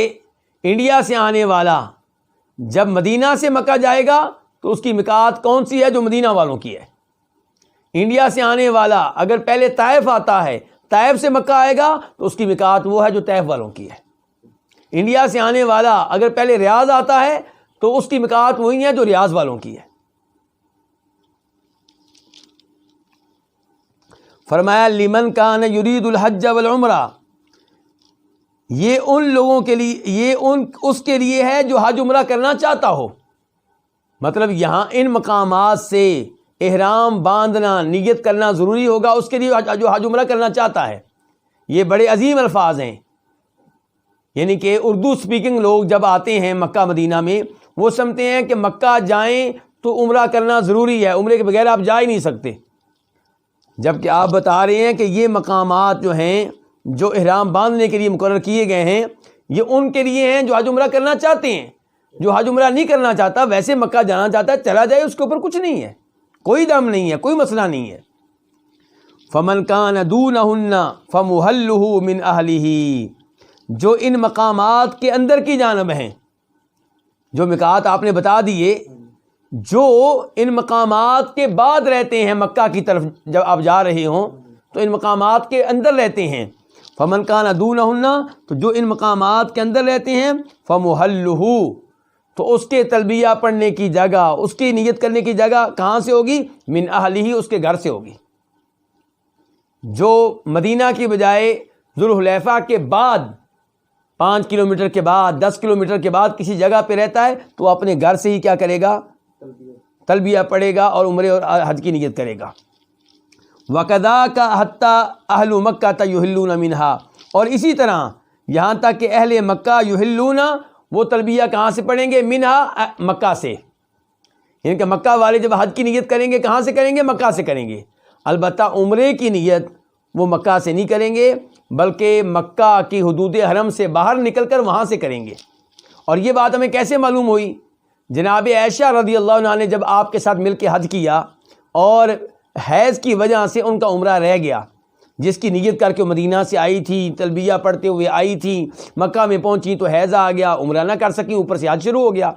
انڈیا سے آنے والا جب مدینہ سے مکہ جائے گا تو اس کی میقات کون سی ہے؟ جو مدینہ والوں کی ہے۔ انڈیا سے آنے والا اگر پہلے طائف آتا ہے، طائف سے مکہ آئے گا تو اس کی میقات وہ ہے جو طائف والوں کی ہے۔ انڈیا سے آنے والا اگر پہلے ریاض آتا ہے تو اس کی میقات وہی ہے جو ریاض والوں کی ہے۔ فرمایا لمن کان یرید الحج والعمرہ، یہ ان لوگوں کے لیے، یہ اس کے لیے ہے جو حج عمرہ کرنا چاہتا ہو۔ مطلب یہاں ان مقامات سے احرام باندھنا، نیت کرنا ضروری ہوگا اس کے لیے جو حج عمرہ کرنا چاہتا ہے۔ یہ بڑے عظیم الفاظ ہیں، یعنی کہ اردو سپیکنگ لوگ جب آتے ہیں مکہ مدینہ میں، وہ سمجھتے ہیں کہ مکہ جائیں تو عمرہ کرنا ضروری ہے، عمرے کے بغیر آپ جا ہی نہیں سکتے، جبکہ آپ بتا رہے ہیں کہ یہ مقامات جو ہیں جو احرام باندھنے کے لیے مقرر کیے گئے ہیں، یہ ان کے لیے ہیں جو حج عمرہ کرنا چاہتے ہیں۔ جو حج عمرہ نہیں کرنا چاہتا، ویسے مکہ جانا چاہتا ہے، چلا جائے، اس کے اوپر کچھ نہیں ہے، کوئی دم نہیں ہے، کوئی مسئلہ نہیں ہے۔ فمن کان دونہن فمحلہ من اہلہ، جو ان مقامات کے اندر کی جانب ہیں، جو میقات آپ نے بتا دیے، جو ان مقامات کے بعد رہتے ہیں مکہ کی طرف جب آپ جا رہے ہوں تو ان مقامات کے اندر رہتے ہیں، فمن کان دونہن، تو جو ان مقامات کے اندر رہتے ہیں، فمحلہ، تو اس کے تلبیہ پڑھنے کی جگہ، اس کی نیت کرنے کی جگہ کہاں سے ہوگی؟ من اہلہ، اس کے گھر سے ہوگی۔ جو مدینہ کی بجائے ذو الحلیفہ کے بعد 5 کلومیٹر کے بعد، 10 کلومیٹر کے بعد کسی جگہ پہ رہتا ہے تو اپنے گھر سے ہی کیا کرے گا؟ تلبیہ پڑھے گا اور عمرے اور حج کی نیت کرے گا۔ وَكَذَاكَ حَتَّى أَهْلُ مَكَّةَ يُحِلُّونَ مِنْهَا، اور اسی طرح یہاں تک کہ اہل مکہ یحلون، وہ تلبیہ کہاں سے پڑھیں گے؟ منہا، مکہ سے، یعنی کہ مکہ والے جب حج کی نیت کریں گے کہاں سے کریں گے؟ مکہ سے کریں گے۔ البتہ عمرے کی نیت وہ مکہ سے نہیں کریں گے بلکہ مکہ کی حدود حرم سے باہر نکل کر وہاں سے کریں گے۔ اور یہ بات ہمیں کیسے معلوم ہوئی؟ جناب عائشہ رضی اللہ عنہا نے جب آپ کے ساتھ مل کے حج کیا اور حیض کی وجہ سے ان کا عمرہ رہ گیا، جس کی نیت کر کے مدینہ سے آئی تھی، تلبیہ پڑھتے ہوئے آئی تھی، مکہ میں پہنچی تو حیض آ گیا، عمرہ نہ کر سکی، اوپر سے حج شروع ہو گیا۔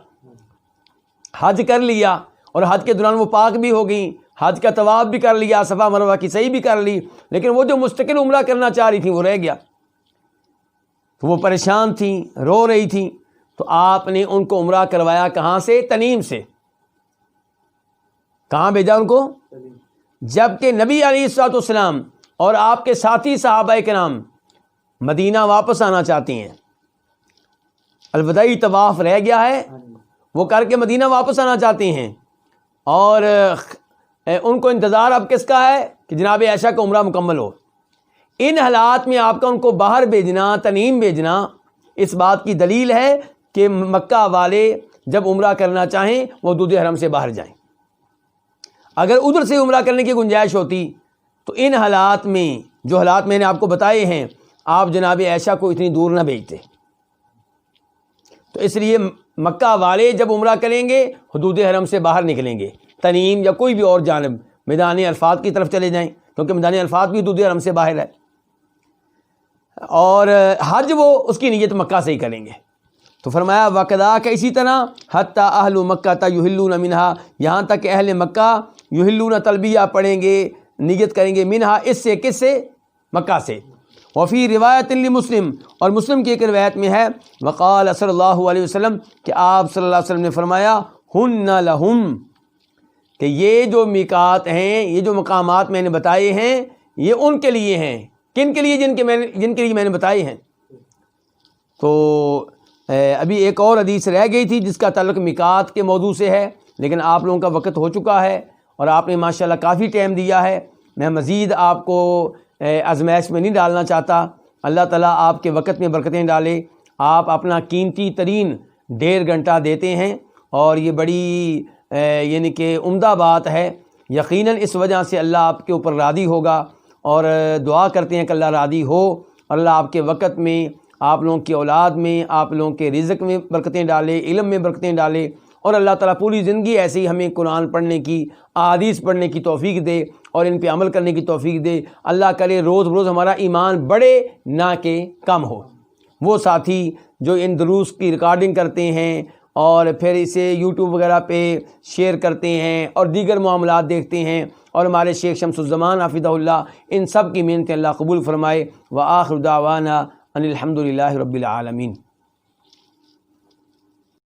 حج کر لیا اور حج کے دوران وہ پاک بھی ہو گئیں، حج کا طواف بھی کر لیا، صفا مروہ کی سعی بھی کر لی، لیکن وہ جو مستقل عمرہ کرنا چاہ رہی تھیں وہ رہ گیا، تو وہ پریشان تھیں، رو رہی تھیں، تو آپ نے ان کو عمرہ کروایا کہاں سے؟ تنعیم سے۔ کہاں بھیجا ان کو؟ جبکہ نبی علیہ الصلوۃ والسلام اور آپ کے ساتھی صحابہ کرام مدینہ واپس آنا چاہتے ہیں، الوداعی طواف رہ گیا ہے، وہ کر کے مدینہ واپس آنا چاہتے ہیں، اور ان کو انتظار اب کس کا ہے کہ جناب عائشہ کا عمرہ مکمل ہو۔ ان حالات میں آپ کا ان کو باہر بھیجنا، تنعیم بھیجنا، اس بات کی دلیل ہے کہ مکہ والے جب عمرہ کرنا چاہیں وہ حدود حرم سے باہر جائیں۔ اگر ادھر سے عمرہ کرنے کی گنجائش ہوتی تو ان حالات میں جو حالات میں نے آپ کو بتائے ہیں آپ جناب عائشہ کو اتنی دور نہ بھیجتے۔ تو اس لیے مکہ والے جب عمرہ کریں گے حدود حرم سے باہر نکلیں گے، تنعیم یا کوئی بھی اور جانب میدان عرفات کی طرف چلے جائیں، کیونکہ میدان عرفات بھی حدود حرم سے باہر ہے، اور حج وہ اس کی نیت مکہ سے ہی کریں گے۔ تو فرمایا وَكَذَاكَ، اسی طرح حتیٰ اہل مکہ یحلون منہا، یہاں تک کہ اہل مکہ یحلون تلبیہ پڑھیں گے، نیت کریں گے، منہا اس سے، کس سے؟ مکہ سے۔ وفی روایت لمسلم، اور مسلم کی ایک روایت میں ہے وقال صلی اللہ علیہ وسلم کہ آپ صلی اللہ علیہ وسلم نے فرمایا ہن لہم، کہ یہ جو میقات ہیں، یہ جو مقامات میں نے بتائے ہیں یہ ان کے لیے ہیں۔ کن کے لیے؟ جن کے لیے میں نے بتائے ہیں۔ تو ابھی ایک اور حدیث رہ گئی تھی جس کا تعلق میقات کے موضوع سے ہے، لیکن آپ لوگوں کا وقت ہو چکا ہے اور آپ نے ماشاءاللہ کافی ٹائم دیا ہے، میں مزید آپ کو آزمائش میں نہیں ڈالنا چاہتا۔ اللہ تعالیٰ آپ کے وقت میں برکتیں ڈالے۔ آپ اپنا قیمتی ترین 1.5 گھنٹہ دیتے ہیں اور یہ بڑی یعنی کہ عمدہ بات ہے، یقیناً اس وجہ سے اللہ آپ کے اوپر راضی ہوگا، اور دعا کرتے ہیں کہ اللہ راضی ہو، اللہ آپ کے وقت میں، آپ لوگوں کی اولاد میں، آپ لوگوں کے رزق میں برکتیں ڈالے، علم میں برکتیں ڈالے، اور اللہ تعالیٰ پوری زندگی ایسے ہی ہمیں قرآن پڑھنے کی، احادیث پڑھنے کی توفیق دے اور ان پہ عمل کرنے کی توفیق دے۔ اللہ کرے روز بروز ہمارا ایمان بڑھے نہ کہ کم ہو۔ وہ ساتھی جو ان دروس کی ریکارڈنگ کرتے ہیں اور پھر اسے یوٹیوب وغیرہ پہ شیئر کرتے ہیں اور دیگر معاملات دیکھتے ہیں، اور ہمارے شیخ شمس الزمان حفظہ اللہ، ان سب کی محنتیں اللہ قبول فرمائے۔ وآخر دعوانا ان الحمد للہ رب العالمین۔